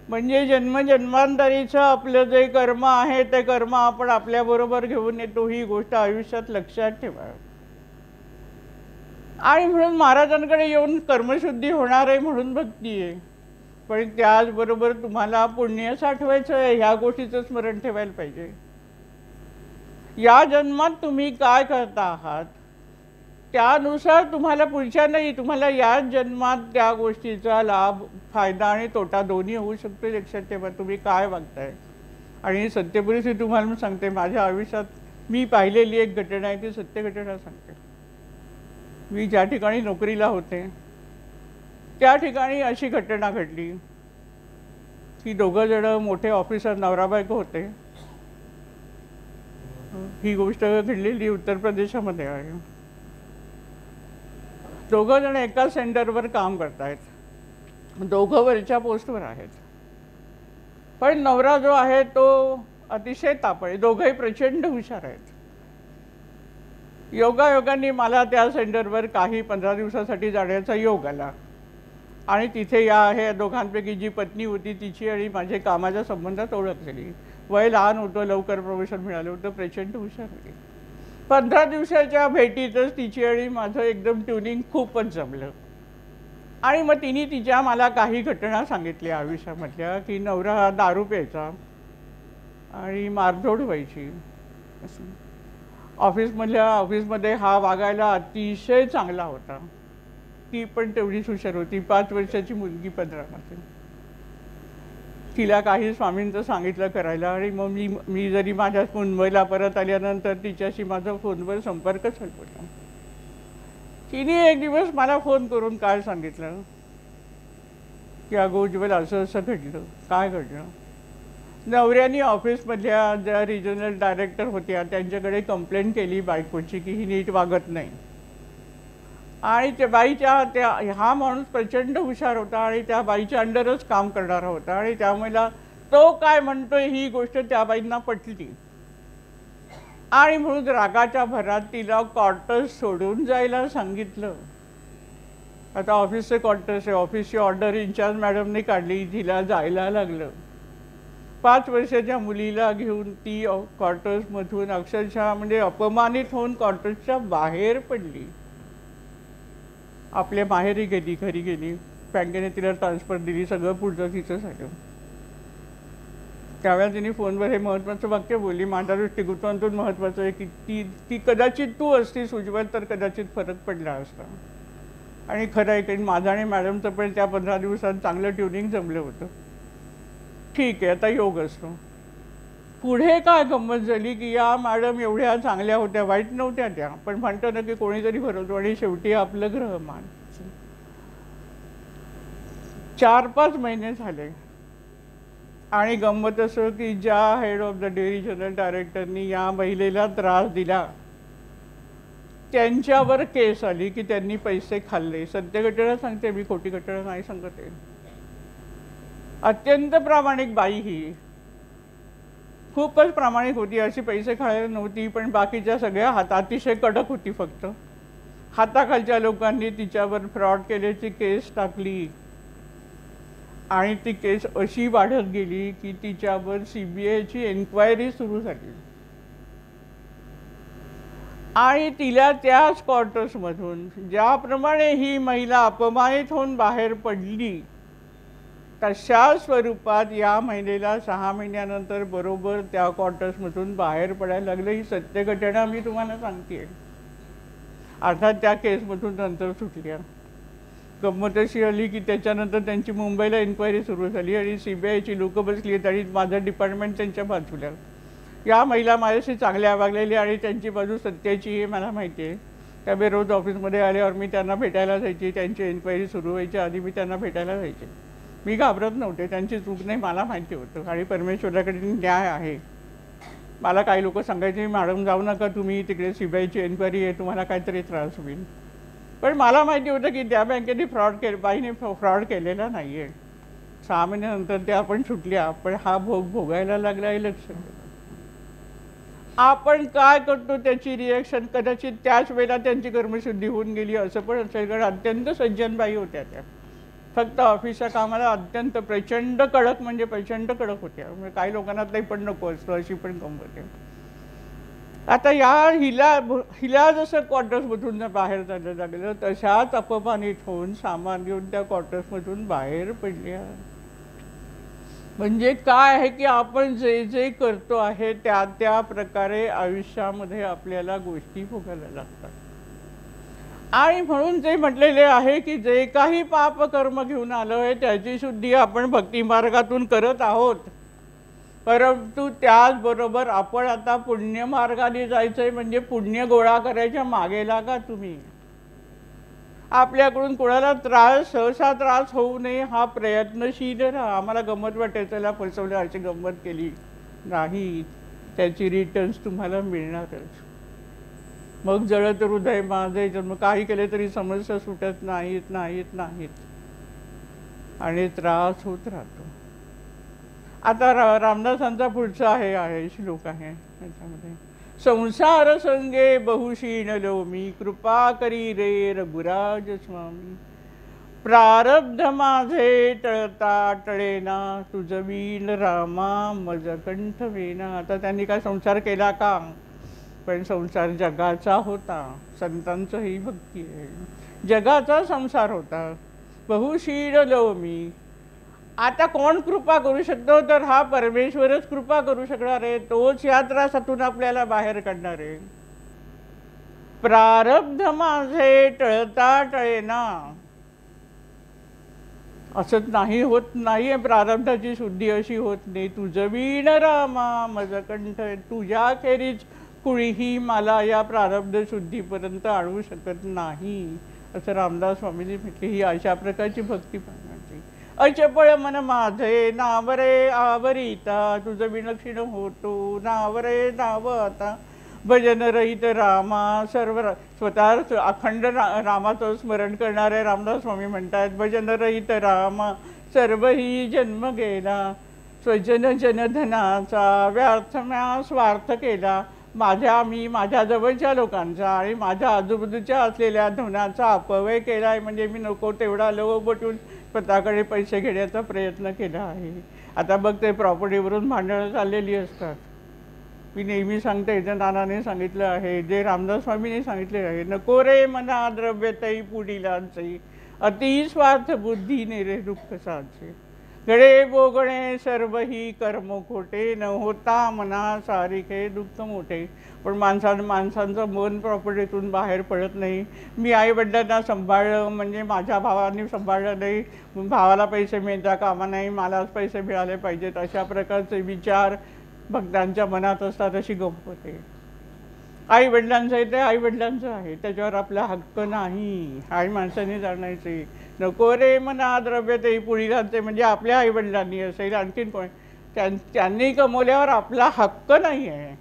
म्हणजे जन्मजन्मांतरीचं आपलं जे कर्म आहे ते कर्म आपण आपल्याबरोबर घेऊन येतो, ही गोष्ट आयुष्यात लक्षात ठेवा. आणि म्हणून महाराजांकडे येऊन कर्मशुद्धी होणार आहे म्हणून भक्ती आहे. पण त्याचबरोबर तुम्हाला पुण्य साठवायचं आहे, ह्या गोष्टीचं स्मरण ठेवायला पाहिजे. या जन्मात तुम्ही काय करता आहात त्यानुसार तुम्हाला पुढच्या नाही, तुम्हाला याच जन्मात त्या गोष्टीचा लाभ, फायदा आणि तोटा दोन्ही होऊ शकतो. लक्षात ठेवा तुम्ही काय वागताय. आणि सत्यपरिस्थिती तुम्हाला मी सांगते, माझ्या आयुष्यात मी पाहिलेली एक घटना आहे, ती सत्य घटना सांगते. मी ज्या ठिकाणी नोकरीला होते त्या ठिकाणी अशी घटना घडली की दोघं जण मोठे ऑफिसर नवरा बायको होते. ही गोष्ट घडलेली उत्तर प्रदेशामध्ये आहे. दोघं जण एका सेंटरवर काम करतायत, दोघं वरच्या पोस्टवर आहेत. पण नवरा जो आहे तो अतिशय तापट, दोघंही प्रचंड हुशार आहेत. योगायोगाने मला त्या सेंटरवर काही 15 दिवसासाठी जाण्याचा योग आला आणि तिथे या दोघांपैकी जी पत्नी होती तिची आणि माझे कामाच्या संबंधात ओळख झाली. वय लहान होतं, लवकर प्रमोशन मिळालं होतं, प्रचंड हुशार होती. 15 दिवसाच्या भेटीतच तिची आणि माझं एकदम ट्युनिंग खूपच जमलं. आणि मग तिने तिच्या मला काही घटना सांगितल्या आयुष्यामधल्या, की नवरा दारू प्यायचा आणि मारझोड व्हायची. ऑफिसमध्ये हा वागायला अतिशय चांगला होता. ती पण तेवढीच हुशार होती. 5 वर्षाची मुलगी 15 मध्ये. तिला काही स्वामींचं सांगितलं करायला आणि मग मी जरी माझ्या मुंबईला परत आल्यानंतर तिच्याशी माझा फोनवर संपर्कच हलवला. तिने एक दिवस मला फोन करून काय सांगितलं की अगं उज्ज्वल असं असं घडलं. काय घडलं? नवऱ्याने ऑफिसमधल्या ज्या रिजनल डायरेक्टर होत्या त्यांच्याकडे कंप्लेंट केली बायकोची की ही नीट वागत नाही. आणि त्या बाईच्या हा माणूस प्रचंड हुशार होता आणि त्या बाईच्या अंडरच काम करणारा होता आणि त्यामुळे तो काय म्हणतोय ही गोष्ट त्या बाईंना पटली. आणि म्हणून रागाच्या भरात तिला क्वार्टर्स सोडून जायला सांगितलं. आता ऑफिसचे क्वार्टर्स आहे, ऑफिसची ऑर्डर इन्चार्ज मॅडमने काढली, तिला जायला लागलं. 5 वर्षाच्या मुलीला घेऊन ती क्वार्टर्समधून अक्षरशः म्हणजे अपमानित होऊन क्वार्टर्सच्या बाहेर पडली. आपल्या माहेरी गेली, घरी गेली. बँकेने तिला ट्रान्सफर दिली, सगळं पुढचं तिचं झालं. त्यावेळेला तिने फोनवर हे महत्त्वाचं वाक्य बोलली, माझ्या दृष्टिकोनातून महत्त्वाचं आहे की ती कदाचित तू असतीस उज्ज्वल तर कदाचित फरक पडला असता. आणि खरं आहे की माझं आणि मॅडमचं पण त्या 15 दिवसात चांगलं ट्युनिंग जमलं होतं. ठीक आहे, आता योग असतो. पुढे काय गंमत झाली की या मॅडम एवढ्या चांगल्या होत्या, वाईट नव्हत्या त्या, पण म्हणतो ना की कोणीतरी भरवतो आणि शेवटी आपलं ग्रहमान. 4-5 महिने झाले आणि गंमत असं की ज्या हेड ऑफ द डिव्हिजनल डायरेक्टरनी या महिलेला त्रास दिला त्यांच्यावर केस आली की त्यांनी पैसे खाल्ले. सत्य घटना सांगते मी, खोटी घटना नाही सांगत आहे. अत्यंत प्रामाणिक बाई ही, खूपच प्रामाणिक होती, अशी पैसे खायला नव्हती. पण बाकीच्या सगळ्या अतिशय कडक होती. फक्त हाताखालच्या लोकांनी तिच्यावर फ्रॉड केल्याची केस टाकली आणि ती केस अशी वाढत गेली की तिच्यावर CBIची एन्क्वायरी सुरू झाली. आणि तिला त्याच क्वार्टर्समधून ज्याप्रमाणे ही महिला अपमानित होऊन बाहेर पडली तशा स्वरूपात या महिलेला 6 महिन्यानंतर बरोबर त्या क्वार्टर्समधून बाहेर पडायला लागलं. ही सत्य घटना मी तुम्हाला सांगते. अर्थात त्या केसमधून नंतर सुटल्या. गंमत अशी आली की त्याच्यानंतर त्यांची मुंबईला एन्क्वायरी सुरू झाली आणि CBIची लोकं बसली आहेत आणि माझं डिपार्टमेंट त्यांच्या बाजूला. या महिला माझ्याशी चांगल्या वागलेल्या आणि त्यांची बाजू सत्याची हे मला माहिती आहे. त्यामुळे रोज ऑफिसमध्ये आल्यावर मी त्यांना भेटायला जायची. त्यांची एन्क्वायरी सुरू व्हायच्या आधी मी त्यांना भेटायला जायचे. मी घाबरत नव्हते, त्यांची चूक नाही मला माहिती होतं आणि परमेश्वराकडे न्याय आहे. मला काही लोक सांगायचे मॅडम जाऊ नका तुम्ही, तिकडे CBIची एन्क्वायरी आहे, तुम्हाला काहीतरी त्रास होईल. पण मला माहिती होतं की त्या बँकेने बाईने फ्रॉड केलेला नाही आहे. 6 महिन्यानंतर त्या आपण सुटल्या, पण हा भोग भोगायला लागला आहे. लक्ष आपण काय करतो त्याची रिॲक्शन कदाचित त्याच वेळेला त्यांची कर्मशुद्धी होऊन गेली असं पण असेल. कारण अत्यंत सज्जन बाई होत्या त्या. फक्त ऑफिसच्या कामाला अत्यंत प्रचंड कडक म्हणजे प्रचंड कडक होत्या. म्हणजे काही लोकांना ते पण नको असतं, अशी पण गंमत आहे. आता हिला जसं क्वार्टर्समधून बाहेर जायला लागलं तशाच अपमानित होऊन सामान घेऊन त्या क्वार्टर्समधून बाहेर पडल्या. म्हणजे काय आहे की आपण जे जे करतो आहे त्या त्या प्रकारे आयुष्यामध्ये आपल्याला गोष्टी भोगायला लागतात. आणि म्हणून जे म्हटलेले आहे की जे काही पापकर्म घेऊन आलो आहे त्याची शुद्धी आपण भक्तिमार्गातून करत आहोत. परंतु त्याचबरोबर आपण आता पुण्यमार्गाने जायचं आहे. म्हणजे पुण्य गोळा करायच्या मागे लागा तुम्ही. आपल्याकडून कोणाला त्रास, सहसा त्रास होऊ नये हा प्रयत्नशील राहा. आम्हाला गंमत वाटायचं, त्याला फसवलं, अशी गंमत केली नाही, त्याची रिटर्न्स तुम्हाला मिळणारच. मग जळत हृदय माझे जन्म, काही केले तरी समस्या सुटत नाहीत नाहीत नाहीत आणि त्रास होत राहतो. आता रामदासांचा पुढचा आहे श्लोक आहे त्याच्यामध्ये, संसार संगे बहुशीण लोमी, कृपा करी रे रघुराज स्वामी. प्रारब्ध माझे टळता टळेना, तुझवीन रामा मज कंठ वेना. आता त्यांनी काय संसार केला का? पण संसार जगाचा होता. संतांचंही भक्ती आहे, जगाचा संसार होता. बहुशीण लोमी, आता कोण कृपा करू शकतो? तर हा परमेश्वरच कृपा करू शकणार आहे. तोच या त्रासातून आपल्याला बाहेर काढणार आहे. प्रारब्ध माझे टळता टळेना, असंच नाही होत नाहीये. प्रारब्धाची शुद्धी अशी होत नाही. तुझवीन रामा मज कंठ, तुझ्या खेरीज कुणीही मला या प्रारब्ध शुद्धीपर्यंत आणू शकत नाही, असं रामदास स्वामींनी म्हटले. ही अशा प्रकारची भक्ती पाहण्याची. अचपळ मन माझे नावरे आवरिता, तुझं विलक्षण होतो नावरे नाव आता. भजन रहित रामा सर्व, स्वतः अखंड रामाचं स्मरण करणारे रामदास स्वामी म्हणतात, भजन रहित रामा सर्व ही जन्म गेला. स्वजन जनधनाचा व्यर्थ म्या स्वार्थ केला. मी माझ्या जवळच्या लोकांचा आणि माझ्या आजूबाजूच्या असलेल्या धनाचा अपव्यय केला आहे. म्हणजे मी नको तेवढा लोभ बटून स्वतःकडे पैसे घेण्याचा प्रयत्न केला आहे. आता बघ, ते प्रॉपर्टीवरून भांडणं चाललेली असतात. मी नेहमी सांगते, जे नानाने सांगितलं आहे, जे रामदास स्वामींनी सांगितले आहे, नको रे मना द्रव्यतई पुढीलांचे, अति स्वार्थ बुद्धीने रे दुःख साचे. गळे बोगणे सर्व ही कर्म खोटे, न होता मना सारिखे दुःख मोठे. पण माणसांचं मन प्रॉपर्टीतून बाहेर पडत नाही. मी आईवडिलांना सांभाळलं म्हणजे माझ्या भावांनी सांभाळलं नाही, भावाला पैसे मिळता कामा नाही, मलाच पैसे मिळाले पाहिजेत, अशा प्रकारचे विचार भक्तांच्या मनात असतात. अशी गंमत आहे. आईवडिलांचं आहे ते आईवडिलांचं आहे, त्याच्यावर आपला हक्क नाही, आई माणसाने जाणायचे. नको रे मना द्रव्य ते पुढीलांचे, म्हणजे आपल्या आईवडिलांनी असेल, आणखीन कोण, त्यांनी कमवल्यावर आपला हक्क नाही आहे.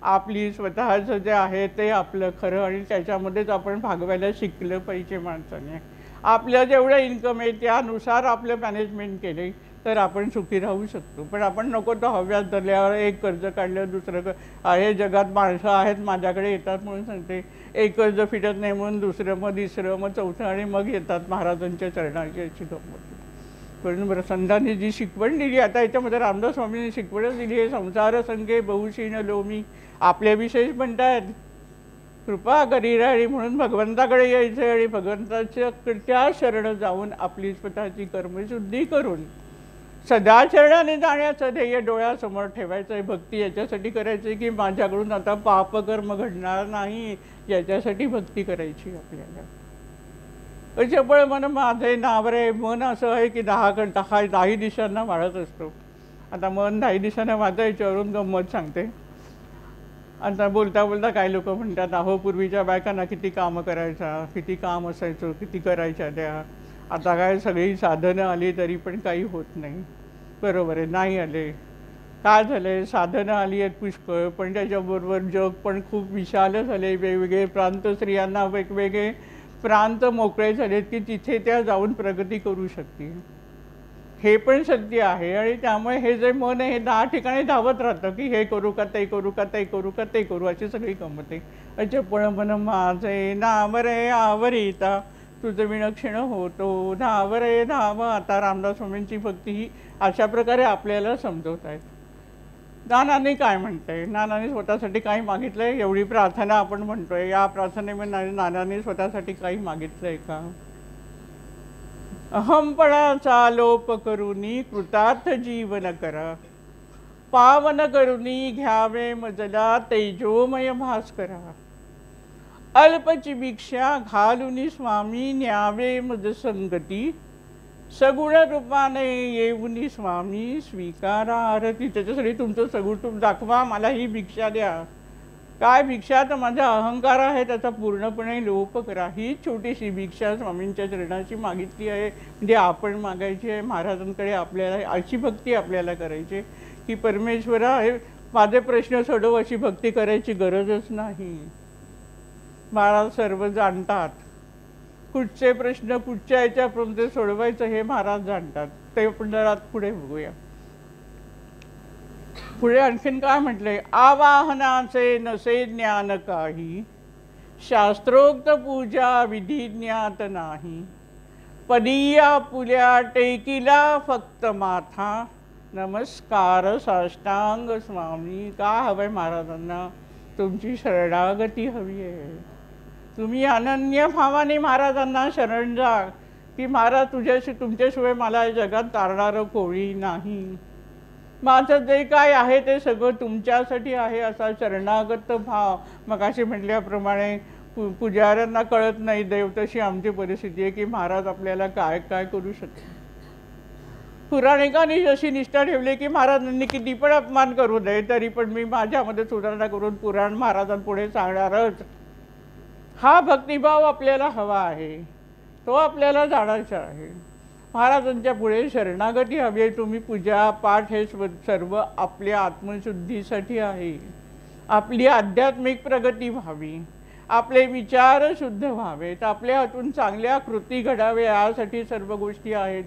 आपली स्वतःचं जे आहे ते आपलं खरं, आणि त्याच्यामध्येच आपण भागवायला शिकलं पाहिजे माणसाने. आपलं जेवढं इन्कम आहे त्यानुसार आपलं मॅनेजमेंट केले तर आपण सुखी राहू शकतो. पण आपण नको तो हव्यास धरल्यावर एक कर्ज काढलं, दुसरं आहे. जगात माणसं आहेत, माझ्याकडे येतात म्हणून सांगते, एक कर्ज फिटत नाही म्हणून दुसरं, मग तिसरं, मग चौथं, आणि मग येतात महाराजांच्या चरणाची अशी गंमत. पण संतांनी जी शिकवण दिली, आता याच्यामध्ये रामदास स्वामींनी शिकवणच दिली आहे, संसार संगे बहुशीण लोमी. आपल्याविषयीच म्हणतात, कृपा करीराळी म्हणून भगवंताकडे यायचं आणि भगवंताच्या त्या शरण जाऊन आपली स्वतःची कर्मशुद्धी करून सदाचरणाने जाण्याचं ध्येय डोळ्यासमोर ठेवायचं आहे. भक्ती याच्यासाठी करायची की माझ्याकडून आता पापकर्म घडणार नाही, याच्यासाठी भक्ती करायची आपल्याला. अचपळ मन माझे नावरे, मन असं आहे की दाही दिशांना वाढत असतो. आता मन 10 दिशांना वाढतं, याच्यावरून गंमत सांगते. आता बोलता बोलता काही लोक म्हणतात, अहो पूर्वीच्या बायकांना किती कामं करायचा, किती काम असायचं, किती करायच्या त्या. आता काय सगळी साधनं आली तरी पण काही होत नाही. बरोबर आहे, नाही आले. काय झालं, साधनं आली आहेत पुष्कळ, पण त्याच्याबरोबर जग पण खूप विशाल झाले. वेगवेगळे प्रांत, स्त्रियांना वेगवेगळे प्रांत मोकळे झालेत की तिथे त्या जाऊन प्रगती करू शकतील. हे पण सत्य आहे. आणि त्यामुळे हे जे मन आहे 10 ठिकाणी धावत राहतं की हे करू का, ते करू का, ते करू का, ते करू, अशी सगळी गंमत आहे. अचपळ मन माझे नावरे आवरिता, तुझं विलक्षण होतो धावरे धाव आता. रामदास स्वामींची भक्ती ही अशा प्रकारे आपल्याला समजवत आहेत. नानांनी काय म्हणतंय, नानांनी स्वतःसाठी काही मागितलंय? एवढी प्रार्थना आपण म्हणतोय, या प्रार्थनेमध्ये नानांनी स्वतःसाठी काही मागितलंय का? अहमपणाचा लोप करुनी कृतार्थ जीवन करा, पावन करुनी घ्यावे मजला तेजोमय भास्करा. अल्पची भिक्षा घालुनी स्वामी न्यावे मज संगती, सगुण रूपाने येऊनी स्वामी स्वीकारा आरती. त्याच्यासाठी तुमचं सगुण रूप दाखवा, मला ही भिक्षा द्या. काय भिक्षा, तर माझा अहंकार आहे त्याचा पूर्णपणे लोप करा. ही छोटीशी भिक्षा स्वामींच्या चरणाची मागितली आहे, म्हणजे आपण मागायची आहे महाराजांकडे. आपल्याला अशी भक्ती आपल्याला करायची की परमेश्वरा हे माझे प्रश्न सोडव, अशी भक्ती करायची गरजच नाही. महाराज सर्व जाणतात, कुठचे प्रश्न कुठच्या याच्यापर्यंत सोडवायचं हे महाराज जाणतात. ते आपण जरा पुढे बघूया. पुढे आणखीन काय म्हटलंय, आवाहनाचे नसे ज्ञान काही, शास्त्रोक्त पूजा विधी ज्ञात नाही, पदीया पुल्या टेकिला फक्त माथा, नमस्कार साष्टांग स्वामी. का हवंय महाराजांना? तुमची शरणागती हवी आहे. तुम्ही अनन्य भावाने महाराजांना शरण जा की महाराज तुमच्याशिवाय मला या जगात तारणारं कोणी नाही. माझं जे काय आहे ते सगळं तुमच्यासाठी आहे, असा शरणागत भाव. मगाशी म्हटल्याप्रमाणे पुजाऱ्यांना कळत नाही देव, तशी आमची परिस्थिती आहे की महाराज आपल्याला काय काय करू शकते. पुराणिकांनी जशी निष्ठा ठेवली की महाराजांनी किती पण अपमान करू दे तरी पण मी माझ्यामध्ये सुधारणा करून पुराण महाराजांपुढे सांगणारच. हा भक्तिभाव आपल्याला हवा आहे, तो आपल्याला जाणायचा आहे. महाराजांच्या पुढे शरणागती हवी आहे. तुम्ही पूजा पाठ हे सर्व आपल्या आत्मशुद्धीसाठी आहे. आपली आध्यात्मिक प्रगती व्हावी, आपले विचार शुद्ध व्हावेत, आपल्या हातून चांगल्या कृती घडावे, यासाठी सर्व गोष्टी आहेत.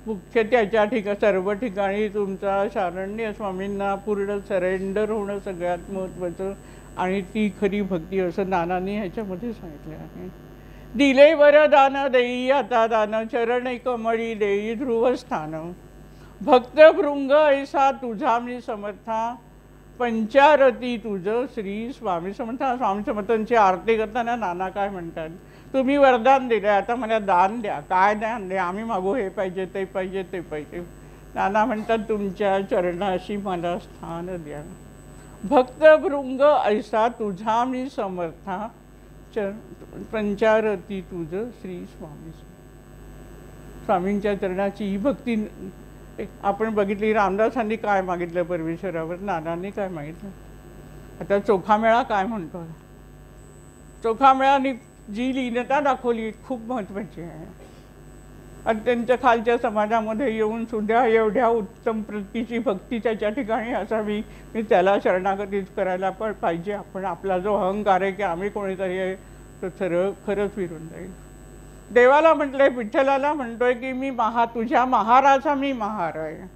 मुख्य त्याच्या सर्व ठिकाणी तुमचा शारण्य स्वामींना पूर्ण सरेंडर होणं सगळ्यात महत्त्वाचं, आणि ती खरी भक्ती, असं नानांनी ह्याच्यामध्ये सांगितलं आहे. दिले वरदान देई आता दान, चरण कमळी देई ध्रुवस्थान, भक्त भृंग ऐसा तुझा मी समर्था, पंचारती तुझं श्री स्वामी समर्था. स्वामी समर्थांची आरती करताना नाना काय म्हणतात, तुम्ही वरदान दिले, आता मला दान द्या. काय दान द्या? आम्ही मागू हे पाहिजे ते पाहिजे ते पाहिजे. नाना म्हणतात तुमच्या चरणाशी मला स्थान द्या. भक्त भृंग ऐसा तुझा मी समर्था, पंचारती तुझं श्री स्वामी. स्वामींच्या चरणाची ही भक्ती आपण बघितली. रामदासांनी काय मागितलं परमेश्वरावर, नानांनी काय मागितलं. आता चोखामेळा काय म्हणतो, चोखामेळाने जी लीनता दाखवली खूप महत्त्वाची आहे. अत्यंत खालच्या समाजामध्ये येऊन सुद्धा एवढ्या उत्तम प्रतीची भक्ती त्याच्या ठिकाणी असावी, मी त्याला शरणागतीच करायला पण पाहिजे. आपण आपला जो अहंकार आहे की आम्ही कोणीतरी आहे तो सरळ खरंच विरून जाईल. देवाला म्हटलंय, विठ्ठलाला म्हणतोय की मी तुझ्या महाराचा मी महार आहे.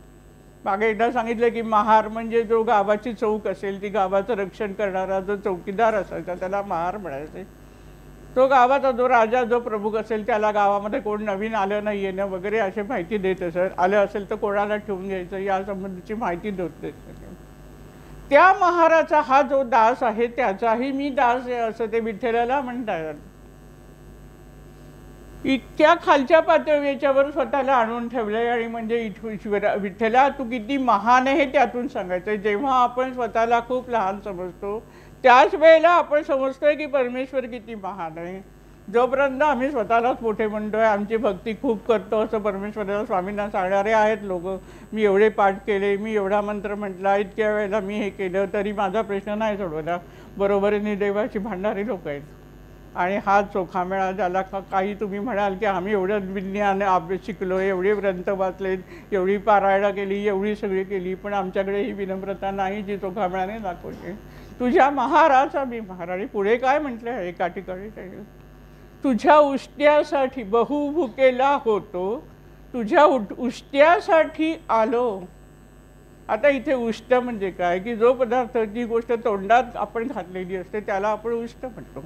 मागे एकदा सांगितलं की महार म्हणजे जो गावाची चौक असेल, ती गावाचं रक्षण करणारा जो चौकीदार असायचा त्याला महार म्हणायचे. तो गावाचा जो राजा जो प्रमुख असेल त्याला गावामध्ये कोण नवीन आलं नाही येणं वगैरे अशी माहिती देत असेल, आलं असेल तर कोणाला ठेवून घ्यायचं या संबंधीची माहिती देत. त्या महाराचा हा जो दास आहे त्याचाही मी दास आहे असं ते विठ्ठलाला म्हणतात. इतक्या खालच्या पातळीच्यावर स्वतःला आणून ठेवलंय. आणि म्हणजे विठ्ठला तू किती महान आहे हे त्यातून सांगायचं. जेव्हा आपण स्वतःला खूप लहान समजतो त्याच वेळेला आपण समजतोय की परमेश्वर किती महान आहे. जोपर्यंत आम्ही स्वतःलाच मोठे म्हणतोय, आमची भक्ती खूप करतो असं परमेश्वराला स्वामींना सांगणारे आहेत लोक. मी एवढे पाठ केले, मी एवढा मंत्र म्हटला, इतक्या वेळेला मी हे केलं तरी माझा प्रश्न नाही सोडवला, बरोबरीने देवाची भांडणारी लोक आहेत. आणि हा चोखामेळा ज्याला काही तुम्ही म्हणाल की आम्ही एवढं विज्ञान अभ्यास शिकलो, एवढे ग्रंथ वाचलेत, एवढी पारायणं केली, एवढी सगळी केली, पण आमच्याकडे ही विनम्रता नाही जी चोखामेळाने दाखवली. तुझ्या महाराचा मी महाराणी. पुढे काय म्हटलं आहे एका ठिकाणी, तुझ्या उष्ट्यासाठी बहुभुकेला होतो, तुझ्या उष्ट्यासाठी आलो. आता इथे उष्ट म्हणजे काय की जो पदार्थ जी गोष्ट तोंडात आपण घातलेली असते त्याला आपण उष्ट म्हणतो.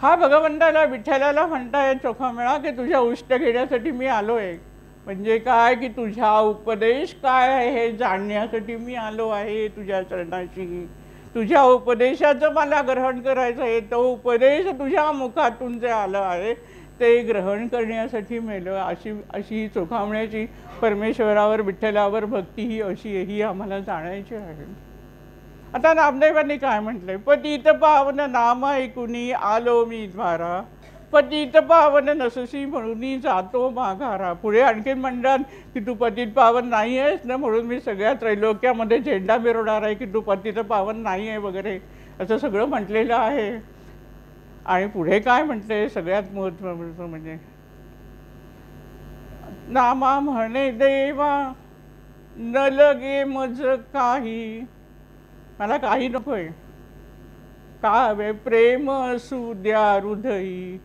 हा भगवंताला विठ्ठलाला म्हणताय चोखामेळा की तुझ्या उष्ट घेण्यासाठी मी आलो आहे. म्हणजे काय की तुझा उपदेश काय आहे हे जाणण्यासाठी मी आलो आहे तुझ्या चरणाशी. तुझ्या उपदेशाचं मला ग्रहण करायचं आहे. तो उपदेश तुझ्या मुखातून जे आलं आहे ते ग्रहण करण्यासाठी मेलं. अशी चोखामण्याची परमेश्वरावर विठ्ठलावर भक्ती ही अशी ही आम्हाला जाणायची आहे. आता नामदेवांनी काय म्हटलंय, पतित पावन नाम ऐकुनी आलो मी द्वारा, पतित पावन नससी म्हणून जातो माघारा. पुढे आणखी म्हणतात की तू पतित पावन नाही आहेस ना म्हणून मी सगळ्या त्रैलोक्यामध्ये झेंडा मिरवणार आहे की तू पतित पावन नाही आहे वगैरे. असं सगळं म्हटलेलं आहे. आणि पुढे काय म्हटलंय सगळ्यात महत्त्वाचं म्हणजे, नामा म्हणे देवा न लगे मज काही, मला काही नकोय, कावे प्रेम असू द्या हृदयी,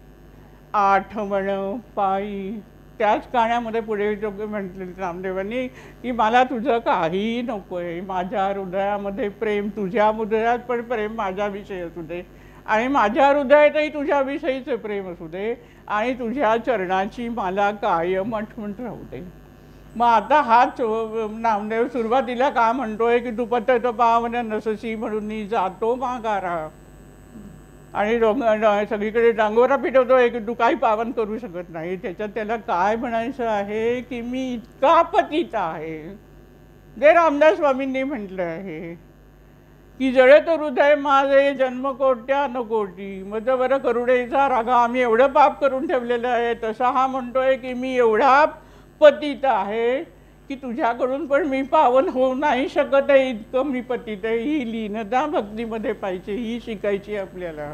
आठवण पायी. त्याच गाण्यामध्ये पुढे म्हटले रामदेवांनी की मला तुझं काहीही नकोय, माझ्या हृदयामध्ये प्रेम, तुझ्या हृदयात पण प्रेम माझ्याविषयी असू दे, आणि माझ्या हृदयातही तुझ्याविषयीचं प्रेम असू दे, आणि तुझ्या चरणाची मला कायम आठवण राहू दे. मग आता हाच नामदेव सुरुवातीला का म्हणतोय की तू पतत पावन नससी म्हणून जातो माघारा, आणि सगळीकडे डांगोरा पिटवतोय की तू काही पावन करू शकत नाही. त्याच्यात त्याला काय म्हणायचं आहे की मी इतका पतित आहे. जे रामदास स्वामींनी म्हटलं आहे की जळत हृदय माझे जन्मकोट्या न कोटी, मग बरं करुणेचा रागा, आम्ही एवढं पाप करून ठेवलेलं आहे. तसा हा म्हणतोय की मी एवढा पतित आहे की तुझ्याकडून पण मी पावन होऊ नाही शकत आहे, इतकं मी पतित आहे. ही लीनता भक्तीमध्ये पाहिजे, ही शिकायची आपल्याला.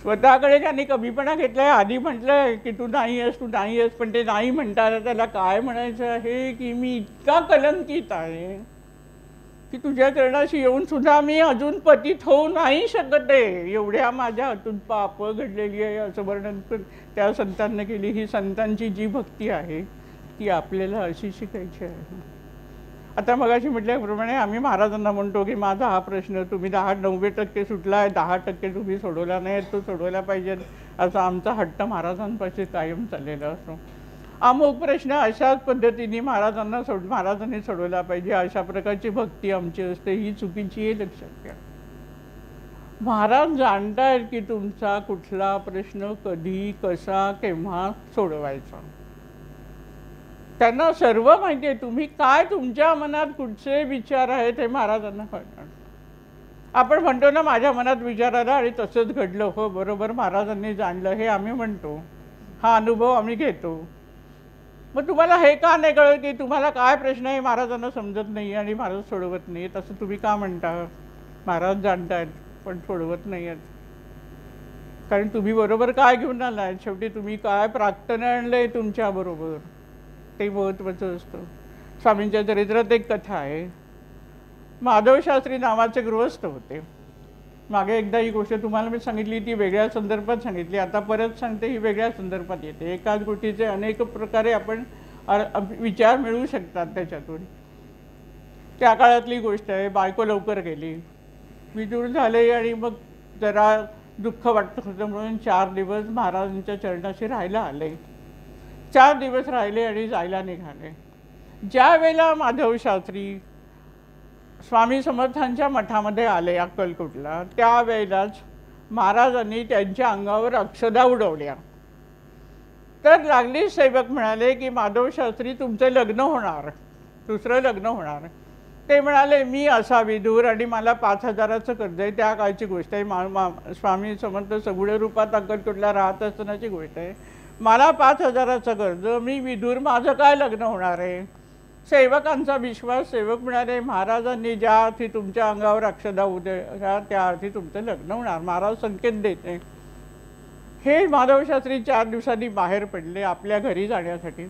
स्वतःकडे त्यांनी कमीपणा घेतलाय. आधी म्हटलंय की तू नाही आहेस, तू नाही आहेस, पण ते नाही म्हणताना त्याला काय म्हणायचं आहे की मी इतका कलंकित आहे की तुझ्या चरणाशी येऊन सुद्धा मी अजून पतित होऊ नाही शकत आहे. एवढ्या माझ्या हातून पाप घडलेली आहे, असं वर्णन त्या संतांना केली. ही संतांची जी भक्ती आहे ती आपल्याला अशी शिकायची आहे. आता मगाशी म्हटल्याप्रमाणे आम्ही महाराजांना म्हणतो की माझा हा प्रश्न तुम्ही 90% सुटला आहे, 10% तुम्ही सोडवला नाही, तो सोडवला पाहिजे, असा आमचा हट्ट महाराजांपाशी कायम चाललेला असतो. अमुक प्रश्न अशाच पद्धतीने महाराजांनी सोडवला पाहिजे, अशा प्रकारची भक्ती आमची असते. ही चुकीची आहे, लक्षात घ्या. महाराज जाणतायत की तुमचा कुठला प्रश्न कधी, कसा, केव्हा सोडवायचा. त्यांना सर्व माहिती आहे. तुम्ही काय, तुमच्या मनात कुठचे विचार आहेत हे महाराजांना कळणार. आपण म्हणतो ना माझ्या मनात विचार आला आणि तसंच घडलं, हो बरोबर महाराजांनी जाणलं, हे आम्ही म्हणतो. हा अनुभव आम्ही घेतो. मग तुम्हाला हे का नाही कळत की तुम्हाला काय प्रश्न आहे महाराजांना समजत नाही आणि महाराज सोडवत नाही, तसं तुम्ही का म्हणता. महाराज जाणतायत पण सोडवत नाही आहेत. कारण तुम्ही बरोबर काय घेऊन आलाय, शेवटी तुम्ही काय प्राक्तन आणलंय तुमच्याबरोबर, ते महत्त्वाचं असतं. स्वामींच्या चरित्रात एक कथा आहे. माधव शास्त्री नावाचे गृहस्थ होते. मागे एकदा ही गोष्ट तुम्हाला मी सांगितली, ती वेगळ्या संदर्भात सांगितली, आता परत सांगते, ही वेगळ्या संदर्भात येते. एकाच गोष्टीचे अनेक प्रकारे आपण विचार मिळू शकतात त्याच्यातून. त्या काळातली गोष्ट आहे. बायको लवकर गेली, विदूर झाले, आणि मग जरा दुःख वाटत होतं म्हणून 4 दिवस महाराजांच्या चरणाशी राहायला आले. 4 दिवस राहिले आणि जायला निघाले. ज्या वेळेला माधव शास्त्री स्वामी समर्थांच्या मठामध्ये आले अक्कलकोटला, त्यावेळेलाच महाराजांनी त्यांच्या अंगावर अक्षदा उडवल्या. तर लागली सेवक म्हणाले की माधव शास्त्री तुमचं लग्न होणार, दुसरं लग्न होणार. ते म्हणाले मी असा विदूर आणि मला 5,000चं कर्ज आहे. त्या काळची गोष्ट आहे, स्वामी समर्थ सगुण रूपात अक्कलकोटला राहत असतानाची गोष्ट आहे. मला 5,000चं कर्ज, मी विदूर, माझं काय लग्न होणार आहे. सेवकांचा विश्वास. सेवक म्हणाले महाराजांनी ज्या अर्थी तुमच्या अंगावर अक्षदा उद्या त्या अर्थी तुमचं लग्न होणार. महाराज संकेत देते. हे माधवशास्त्री 4 दिवसांनी बाहेर पडले आपल्या घरी जाण्यासाठी.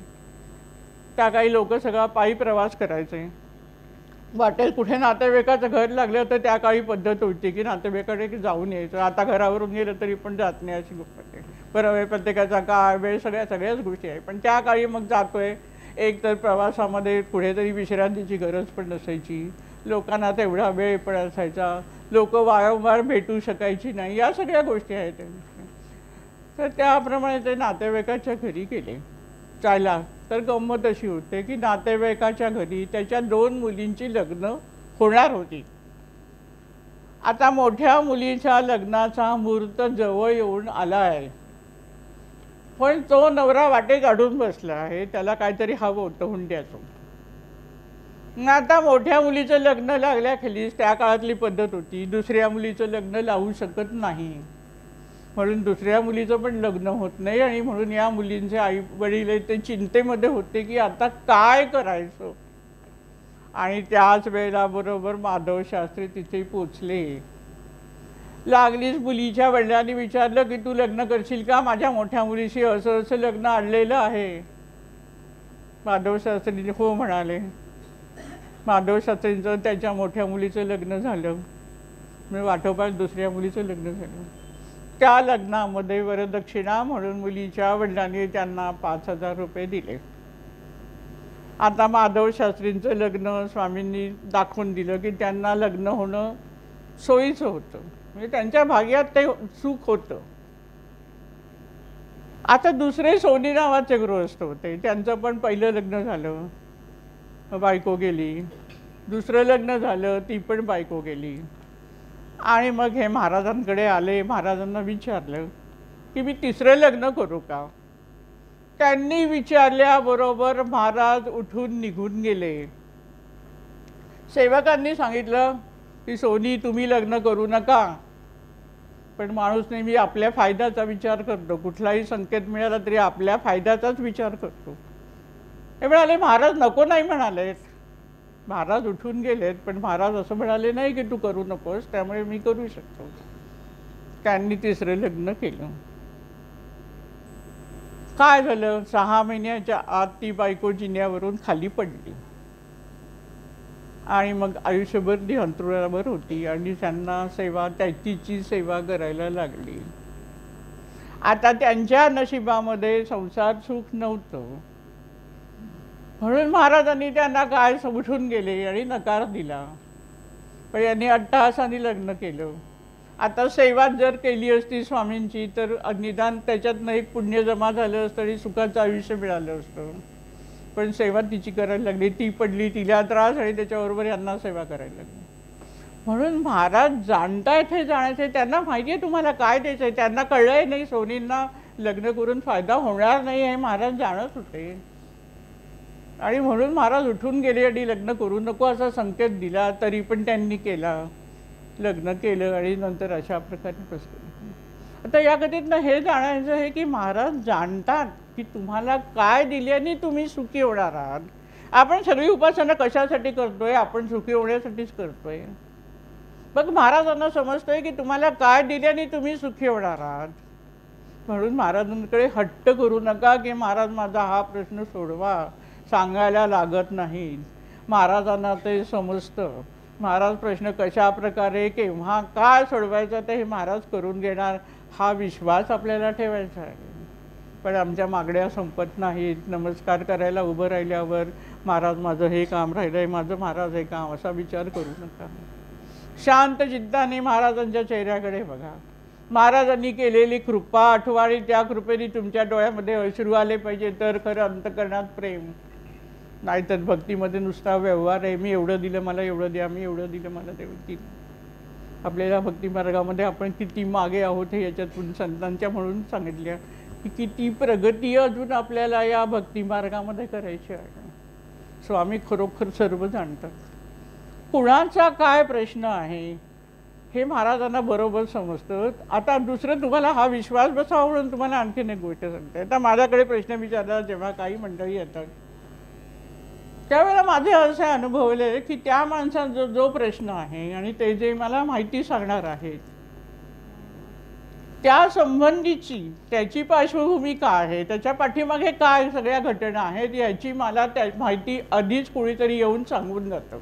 त्या काही लोक सगळा पायी प्रवास करायचे. वाटेल कुठे नातेवाईकाचं घर लागलं तर त्या काळी पद्धत होती की नातेवाईकाकडे जाऊन यायचं. आता घरावरून गेलं तरी पण जात नाही अशी गोष्ट आहे. बरोबर, प्रत्येकाचा काळ वेळ सगळ्याच गोष्टी आहे. पण त्या काळी मग जातोय. एक तर प्रवासामध्ये कुठेतरी विश्रांतीची गरज पण नसायची, लोकांना तेवढा वेळ पण असायचा, लोक वारंवार भेटू शकायची नाही, या सगळ्या गोष्टी आहेत. तर त्याप्रमाणे ते नातेवाईकाच्या घरी गेले जायला. तर गंमत अशी होते की नातेवाईकाच्या घरी त्याच्या 2 मुलींची लग्न होणार होती. आता मोठ्या मुलीच्या लग्नाचा मुहूर्त जवळ येऊन आला आहे, पण तो नवरा वाटे काढून बसला आहे, त्याला काहीतरी हवं होतं हुंड्याचं. आता मोठ्या मुलीचं लग्न लागल्याखेरीज त्या काळातली पद्धत होती, दुसऱ्या मुलीचं लग्न लावू शकत नाही, म्हणून दुसऱ्या मुलीचं पण लग्न होत नाही. आणि म्हणून या मुलींचे आई वडील ते चिंतेमध्ये होते की आता काय करायचं. आणि त्याच वेळेला बरोबर माधव शास्त्री तिथे पोचले. लागलीच मुलीच्या वडिलांनी विचारलं की तू लग्न करशील का, माझ्या मोठ्या मुलीशी असं असं लग्न आणलेलं आहे. माधव शास्त्री हो म्हणाले. माधव शास्त्रींचं त्याच्या मोठ्या मुलीचं लग्न झालं. म्हणजे वाटोपाठ दुसऱ्या मुलीचं लग्न झालं. त्या लग्नामध्ये वरदक्षिणा म्हणून मुलीच्या वडिलांनी त्यांना 5,000 रुपये दिले. आता माधव शास्त्रींचं लग्न स्वामींनी दाखवून दिलं की त्यांना लग्न होणं सोयीचं होतं, म्हणजे त्यांच्या भाग्यात ते सुख होतं. आता दुसरे सोनी नावाचे गृहस्थ होते, त्यांचं पण पहिलं लग्न झालं, बायको गेली. दुसरं लग्न झालं, ती पण बायको गेली. आणि मग हे महाराजांकडे आले. महाराजांना विचारलं की मी तिसरं लग्न करू का. त्यांनी विचारल्याबरोबर महाराज उठून निघून गेले. सेवकांनी सांगितलं की सोनी तुम्ही लग्न करू नका. पण माणूस नेहमी आपल्या फायद्याचा विचार करतो, कुठलाही संकेत मिळाला तरी आपल्या फायद्याचाच विचार करतो. हे म्हणाले महाराज नको नाही म्हणालेत. महाराज उठून गेलेत, पण महाराज असं म्हणाले नाही की तू करू नकोस, त्यामुळे मी करू शकतो. त्यांनी तिसरं लग्न केलं. काय झालं, 6 महिन्याच्या आत ती बायको जिन्यावरून खाली पडली आणि मग आयुष्यभर ती अंथरुणावर होती आणि त्यांना तिची सेवा करायला लागली. आता त्यांच्या नशिबामध्ये संसार सुख नव्हतं, म्हणून महाराजांनी त्यांना काय उठून गेले आणि नकार दिला. पण यांनी अट्टहासाने लग्न केलं. आता सेवा जर केली असती स्वामींची तर निदान त्याच्यातनं एक पुण्य जमा झालं असतं आणि सुखाचं आयुष्य मिळालं असतं. पण सेवा तिची करायला लागली, ती पडली, तिला त्रास आणि त्याच्याबरोबर यांना सेवा करायला लागली. म्हणून महाराज जाणतायत हे जाण्याचे, त्यांना माहिती आहे तुम्हाला काय द्यायचं आहे. त्यांना कळलंय नाही सोनींना लग्न करून फायदा होणार नाही हे महाराज जाणत होते. आणि म्हणून महाराज उठून गेले आणि लग्न करू नको असा संकेत दिला, तरी पण त्यांनी केला, लग्न केलं आणि नंतर अशा प्रकारे बसले. आता या कथेतनं हे जाणायचं आहे की महाराज जाणतात की तुम्हाला काय दिल्याने तुम्ही सुखी होणार आहात. आपण सगळी उपासना कशासाठी करतोय, आपण सुखी होण्यासाठीच करतोय. मग महाराजांना समजतंय की तुम्हाला काय दिल्याने तुम्ही सुखी होणार आहात. म्हणून महाराजांकडे हट्ट करू नका की महाराज माझा हा प्रश्न सोडवा, सांगायला लागत नाही. महाराजांना ते समजतं. महाराज प्रश्न कशा प्रकारे केव्हा काय सोडवायचा ते हे महाराज करून घेणार, हा विश्वास आपल्याला ठेवायचा आहे. पण आमच्या मागण्या संपत नाहीत. नमस्कार करायला उभं राहिल्यावर महाराज माझं हे काम राहिलं आहे, माझं महाराज हे काम, असा विचार करू नका. शांत चित्ताने महाराजांच्या चेहऱ्याकडे बघा. महाराजांनी केलेली कृपा आठवा आणि त्या कृपेने तुमच्या डोळ्यामध्ये अश्रू आले पाहिजे तर खरं अंतकरणात प्रेम. नाहीतर भक्तीमध्ये नुसता व्यवहार आहे, मी एवढं दिलं मला एवढं द्या, मी एवढं दिलं मला तेवढं दिलं. आपल्याला भक्तिमार्गामध्ये आपण किती मागे आहोत हे याच्यातून संतांच्या म्हणून सांगितल्या की किती प्रगती अजून आपल्याला या भक्तिमार्गामध्ये करायची आहे. स्वामी खरोखर सर्व जाणतात. कुणाचा काय प्रश्न आहे हे महाराजांना बरोबर समजतं. आता दुसरं तुम्हाला हा विश्वास बसावा म्हणून तुम्हाला आणखीन एक गोष्ट सांगते. आता माझ्याकडे प्रश्न विचारला जेव्हा काही मंडळी येतात त्यावेळेला माझे असे अनुभवले की त्या माणसाचा जो प्रश्न आहे आणि ते जे मला माहिती सांगणार आहेत त्या संबंधीची त्याची पार्श्वभूमी काय आहे, त्याच्या पाठीमागे काय सगळ्या घटना आहेत याची मला त्या माहिती आधीच कोणीतरी येऊन सांगून जातं.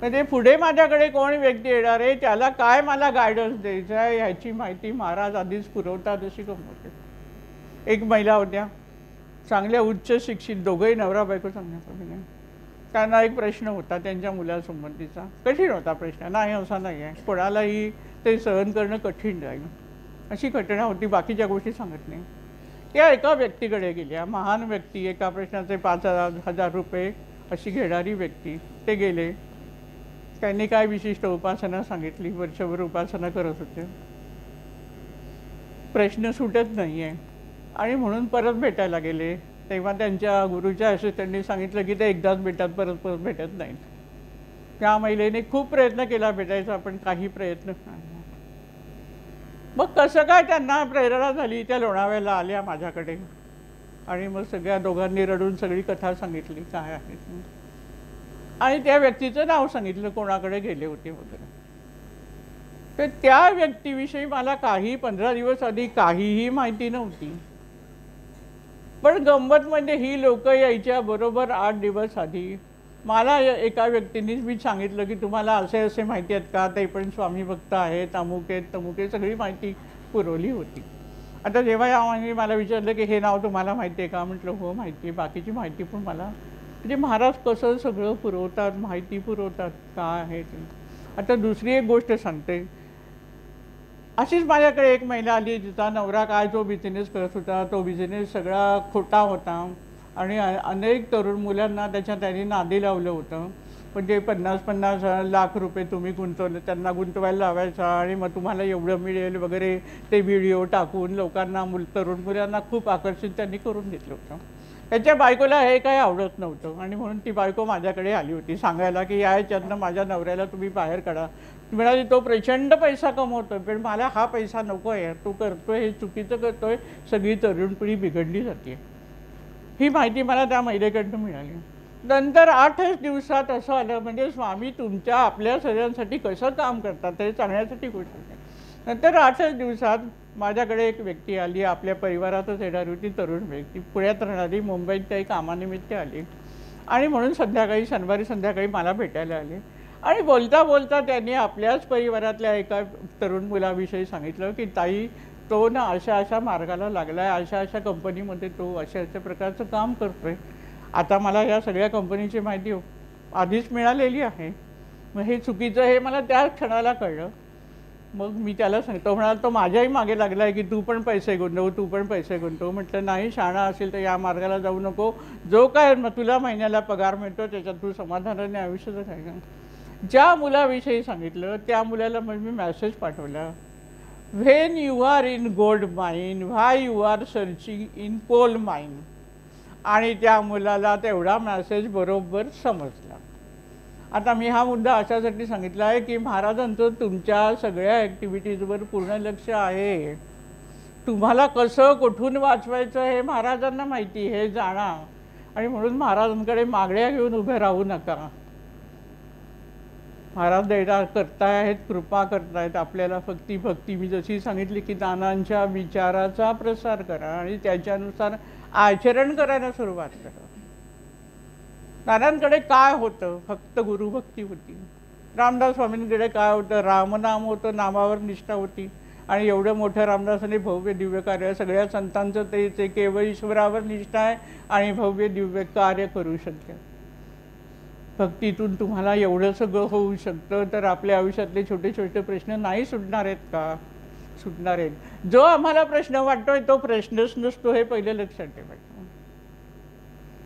म्हणजे पुढे माझ्याकडे कोण व्यक्ती येणार आहे त्याला काय मला गायडन्स द्यायचं आहे ह्याची माहिती महाराज आधीच पुरवतात अशी गंमत आहे. एक महिला होत्या, चांगल्या उच्च शिक्षित, दोघंही नवरा बायको चांगल्या. त्यांना एक प्रश्न होता त्यांच्या मुलासंबंधीचा. कठीण होता प्रश्न, नाही असा नाही आहे, कोणालाही ते सहन करणं कठीण जाईल अशी घटना होती. बाकीच्या गोष्टी सांगत नाही. त्या एका व्यक्तीकडे गेल्या, महान व्यक्ती, एका प्रश्नाचे 5,000 रुपये अशी घेणारी व्यक्ती. ते गेले, त्यांनी काय विशिष्ट उपासना सांगितली, वर्षभर उपासना करत होते. प्रश्न सुटत नाही आहे आणि म्हणून परत भेटायला गेले. तेव्हा त्यांच्या गुरुच्या असिस्टंटनी सांगितलं की ते एकदाच भेटतात, परत परत भेटत नाहीत. त्या महिलेने खूप प्रयत्न केला भेटायचा, पण काही प्रयत्न नाही. मग कसं काय त्यांना प्रेरणा झाली, त्या लोणावळ्याला आल्या माझ्याकडे आणि मग सगळ्या दोघांनी रडून सगळी कथा सांगितली काय आहे आणि त्या व्यक्तीचं नाव सांगितलं, कोणाकडे गेले होते वगैरे. तर त्या व्यक्तीविषयी मला काही 15 दिवस आधी काहीही माहिती नव्हती. पण गंमत म्हणजे ही लोक यायच्या बरोबर 8 दिवस आधी मला एका व्यक्तीनेच मी सांगितलं की तुम्हाला असे असे माहिती आहेत का, ते पण स्वामी भक्त आहेत, अमुक आहेत तमुक आहे, सगळी माहिती पुरवली होती. आता जेव्हा या मला विचारलं की हे नाव तुम्हाला माहिती आहे का, म्हटलं हो माहिती आहे. बाकीची माहिती पण मला म्हणजे महाराज कसं सगळं पुरवतात, माहिती पुरवतात काय आहे ते. आता दुसरी एक गोष्ट सांगते. अशीच माझ्याकडे एक महिला आली जिचा नवरा काय जो बिझनेस करत होता तो बिझनेस सगळा खोटा होता आणि अनेक तरुण मुलांना त्यांनी नादी लावलं होतं. म्हणजे 50-50 लाख रुपये तुम्ही गुंतवले त्यांना गुंतवायला लावायचा आणि मग तुम्हाला एवढं मिळेल वगैरे ते व्हिडिओ टाकून लोकांना तरुण मुलांना खूप आकर्षित त्यांनी करून घेतलं होतं. त्याच्या बायकोला हे काही आवडत नव्हतं आणि म्हणून ती बायको माझ्याकडे आली होती सांगायला की याच्यातनं माझ्या नवऱ्याला तुम्ही बाहेर काढा. म्हणाली तो प्रचंड पैसा कमवतोय पण मला हा पैसा नको आहे, तो करतोय हे चुकीचं करतोय, सगळी तरुण पिढी बिघडली जाते. ही माहिती मला त्या महिलेकडनं मिळाली. नंतर 8च दिवसात असं आलं म्हणजे स्वामी तुमच्या आपल्या सगळ्यांसाठी कसं काम करतात हे सांगण्यासाठी गोष्ट आहे. नंतर 8च दिवसात माझ्याकडे एक व्यक्ती आली, आपल्या परिवारातच येणारी होती तरुण व्यक्ती, पुण्यात राहणारी, मुंबईत काही कामानिमित्त आली आणि म्हणून शनिवारी संध्याकाळी मला भेटायला आले आणि बोलता बोलता त्यांनी आपल्याच परिवारातल्या एका तरुण मुलाविषयी सांगितलं की ताई तो ना अशा अशा मार्गाला लागला आहे, अशा अशा कंपनीमध्ये तो अशा अशा प्रकारचं काम करतोय. आता मला या सगळ्या कंपनीची माहिती आधीच मिळालेली आहे. मग हे चुकीचं हे मला त्या क्षणाला कळलं. मग मी त्याला सांगतो म्हणाला तो माझ्याही मागे लागला आहे की तू पण पैसे गुंतव, तू पण पैसे गुंतव. म्हटलं नाही, शाणा असेल तर या मार्गाला जाऊ नको. जो काय तुला महिन्याला पगार मिळतो त्याच्यात तू समाधानाने आयुष्य जगायचं. ज्या मुलाविषयी सांगितलं त्या मुलाला मग मी मेसेज पाठवला, when you are in gold mine why you are searching in coal mine. आणि त्या मुलाला तेवढा मेसेज बरोबर समजला. आता मी हा मुद्दा अशासाठी सांगितला आहे की महाराजांचं तुमच्या सगळ्या ॲक्टिव्हिटीजवर पूर्ण लक्ष आहे. तुम्हाला कसं कुठून वाचवायचं हे महाराजांना माहिती, हे जाणा. आणि म्हणून महाराजांकडे मागण्या घेऊन उभे राहू नका. महाराज देणार करतायत, कृपा करतायत आपल्याला. भक्ती मी जशी सांगितली की नानांच्या विचाराचा प्रसार करा आणि त्याच्यानुसार आचरण करायला सुरुवात करा. नानांकडे काय होतं, फक्त गुरुभक्ती होती. रामदास स्वामींकडे काय होतं, रामनाम होतं, नामावर निष्ठा होती. आणि एवढं मोठं रामदासाने भव्य दिव्य कार्य, सगळ्या संतांचं ते केवळ ईश्वरावर निष्ठा आहे आणि भव्य दिव्य कार्य करू शकते. भक्तीतून तुम्हाला एवढं सगळं होऊ शकतं तर आपल्या आयुष्यातले छोटे छोटे प्रश्न नाही सुटणार आहेत का? सुटणार आहेत. जो आम्हाला प्रश्न वाटतोय तो प्रश्नच नसतो, हे पहिले लक्षात ठेवायचं.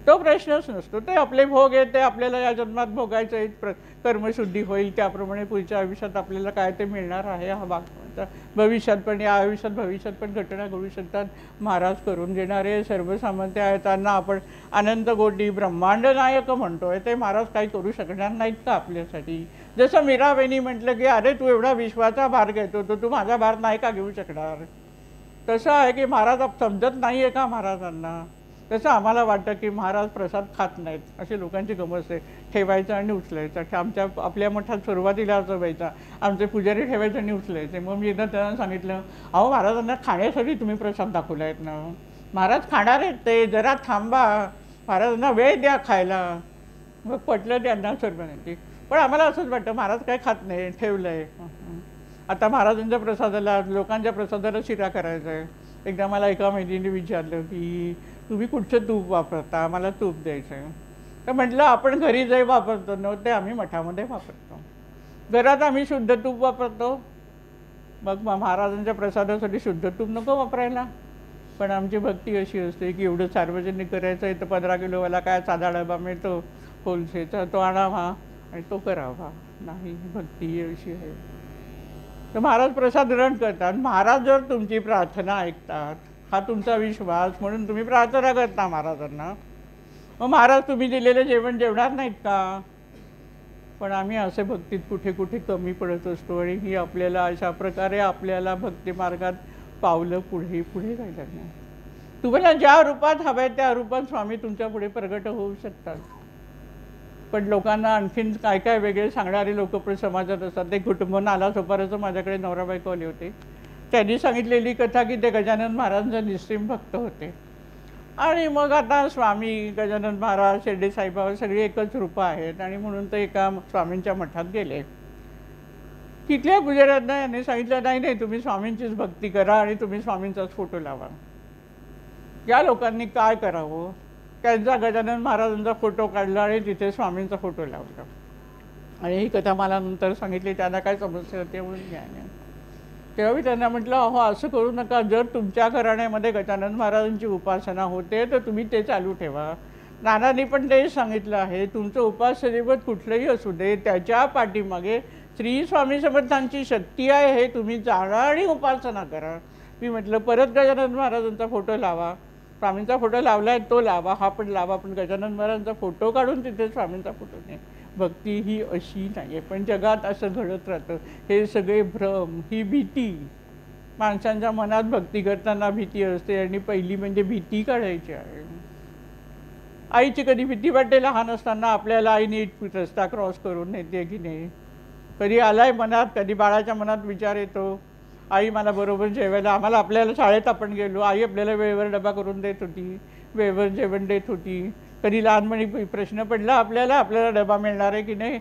तो प्रश्नच नसतो. ते आपले भोग आहेत, ते आपल्याला या जन्मात भोगायचं आहे. कर्मशुद्धी होईल त्याप्रमाणे पुढच्या आयुष्यात आपल्याला काय ते मिळणार आहे हा भाग. भविष्यात पण, या आयुष्यात भविष्यात पण घटना घडू शकतात. महाराज करून देणारे सर्वसामान्य आहेत, त्यांना आपण अनंत कोटी ब्रह्मांड नायक म्हणतोय. ते महाराज काही करू शकणार नाहीत का आपल्यासाठी? जसं मीराबाईंनी म्हटलं की अरे तू एवढा विश्वाचा भार घेतो तर तू माझा भार नाही का घेऊ शकणार? तसं आहे की महाराज समजत नाही आहे का महाराजांना? तसं आम्हाला वाटतं की महाराज प्रसाद खात नाहीत, अशी लोकांची गमत आहे. ठेवायचं आणि उचलायचं. आपल्या मठात सुरुवातीला असं व्हायचा, आमचे पुजारी ठेवायचं आणि उचलायचे. मग मी एकदा त्यांना सांगितलं, अहो महाराजांना खाण्यासाठी तुम्ही प्रसाद दाखवला आहेत ना, महाराज खाणार आहेत ते, जरा थांबा, महाराजांना वेळ द्या खायला. मग पटलं त्यांना सर्वांनी. पण आम्हाला असंच वाटतं महाराज काय खात नाही, ठेवलं आहे. आता महाराजांच्या प्रसादाला, लोकांच्या प्रसादाला शिरा करायचा आहे. एकदा मला एका मैत्रिणीने विचारलं की तुम्ही कुठचं तूप वापरता, आम्हाला तूप द्यायचं आहे. तर म्हटलं आपण घरी जे वापरतो न ते आम्ही मठामध्ये वापरतो. घरात आम्ही शुद्ध तूप वापरतो. मग महाराजांच्या प्रसादासाठी शुद्ध तूप नको वापरायला. पण आमची भक्ती अशी असते की एवढं सार्वजनिक करायचं आहे तर 15 किलोवाला काय साधा डबा मिळतो होलसेलचा, तो आणावा आणि तो करावा. नाही, भक्ती अशी आहे. तर महाराज प्रसाद ग्रहण करतात. महाराज जर तुमची प्रार्थना ऐकतात, हा तुमचा विश्वास म्हणून तुम्ही प्रार्थना करता महाराजांना. मग महाराज तुम्ही दिलेलं जेवण जेवणार नाहीत का? पण आम्ही असे भक्तीत कुठे कुठे कमी पडत असतो आणि ही आपल्याला अशा प्रकारे आपल्याला भक्ती मार्गात पावलं पुढे पुढे जायला नाही. तुम्हाला ज्या रूपात हवं आहे त्या रूपात स्वामी तुमच्या पुढे प्रगट होऊ शकतात. पण लोकांना आणखीन काय काय वेगळे सांगणारे लोक पण समाजात असतात. ते कुटुंब नालासोपाराचं माझ्याकडे नवरा बायको आले होते. त्यांनी सांगितलेली कथा की ते गजानन महाराजांचे निस्सीम भक्त होते. आणि मग आता स्वामी, गजानन महाराज, शिर्डी साईबाबा सगळी एकच रूपं आहेत. आणि म्हणून ते एका स्वामींच्या मठात गेले. तिथल्या पुजाऱ्यांना यांनी सांगितलं, नाही नाही, तुम्ही स्वामींचीच भक्ती करा आणि तुम्ही स्वामींचाच फोटो लावा. या लोकांनी काय करावं, त्यांचा गजानन महाराजांचा फोटो काढला आणि तिथे स्वामींचा फोटो लावला. आणि ही कथा मला नंतर सांगितली. त्यांना काय समस्या होती म्हणून घ्यायला. तेव्हा मी त्यांना म्हटलं, अहो असं करू नका. जर तुमच्या घराण्यामध्ये गजानन महाराजांची उपासना होते तर तुम्ही ते चालू ठेवा. नानांनी पण तेच सांगितलं आहे, तुमचं उपासनेवर कुठलंही असू दे, त्याच्या पाठीमागे श्री स्वामी समर्थांची शक्ती आहे हे तुम्ही जाणा आणि उपासना करा. मी म्हटलं, परत गजानन महाराजांचा फोटो लावा. स्वामींचा फोटो लावला आहे तो लावा, हा पण लावा, पण गजानन महाराजांचा फोटो काढून तिथे स्वामींचा फोटो नाही. भक्ती ही अशी नाही आहे. पण जगात असं घडत राहतं. हे सगळे भ्रम, ही भीती. माणसांच्या मनात भक्ती करताना भीती असते आणि पहिली म्हणजे भीती काढायची आहे. आईची कधी भीती वाटते लहान असताना आपल्याला, आई नीट रस्ता क्रॉस करून नेते की नाही. कधी आलाय मनात, कधी बाळाच्या मनात विचार येतो, आई मला बरोबर जेवायला, आम्हाला आपल्याला शाळेत आपण गेलो, आई आपल्याला वेळेवर डबा करून देत होती, वेळेवर जेवण देत होती. कधी लहानपणी प्रश्न पडला आपल्याला, आपल्याला डबा मिळणार आहे की नाही.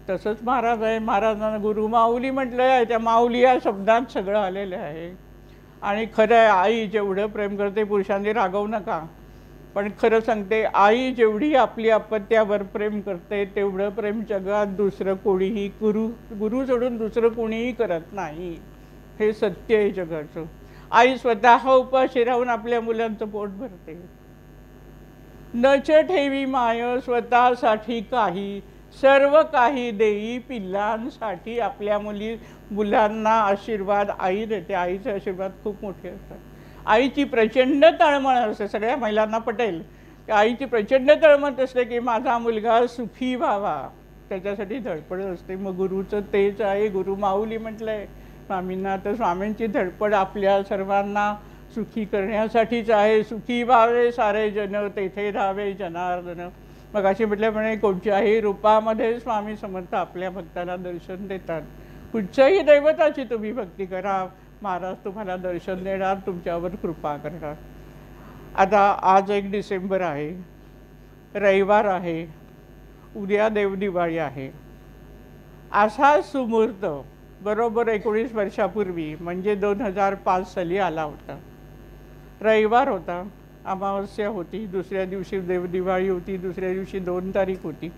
तसंच महाराज आहे. महाराजांना गुरु माऊली म्हटलं आहे. त्या माऊली या शब्दात सगळं आलेलं आहे. आणि खरं आहे, आई जेवढं प्रेम करते, पुरुषांनी रागवू नका, पण खरं सांगते, आई जेवढी आपली अपत्यावर प्रेम करते तेवढं प्रेम जगात दुसरं कोणीही, गुरु सोडून दुसरं कोणीही करत नाही. हे सत्य आहे जगाचं. आई स्वतः उपाशी राहून आपल्या मुलांचं पोट भरते. नच ठेवी माय स्वतःसाठी काही, सर्व काही देई पिल्लांसाठी. आपल्या मुलांना आशीर्वाद आई देते. आईचे आशीर्वाद खूप मोठे असतात. आईची प्रचंड तळमळ असते. सगळ्या महिलांना पटेल की आईची प्रचंड तळमळ असते की माझा मुलगा सुखी व्हावा, त्याच्यासाठी धडपड असते. मग गुरुचं तेच आहे. गुरु माऊली म्हटलं आहे स्वामींना. तर स्वामींची धडपड आपल्या सर्वांना सुखी करण्यासाठीच आहे. सुखी व्हावे सारे जन, तेथे राहावे जनार्दन. मग अशी म्हटल्याप्रमाणे कोणत्याही रूपामध्ये स्वामी समर्थ आपल्या भक्ताला दर्शन देतात. कुठच्याही दैवताची तुम्ही भक्ती करा, महाराज तुम्हाला दर्शन देणार, तुमच्यावर कृपा करणार. आता आज 1 डिसेंबर आहे, रविवार आहे, उद्या देवदिवाळी आहे. असा सुमुहूर्त बरोबर 19 वर्षापूर्वी म्हणजे 2005 साली आला होता. रविवार होता, अमावस्या होती, दुसऱ्या दिवशी देवदिवाळी होती, दुसऱ्या दिवशी 2 तारीख होती.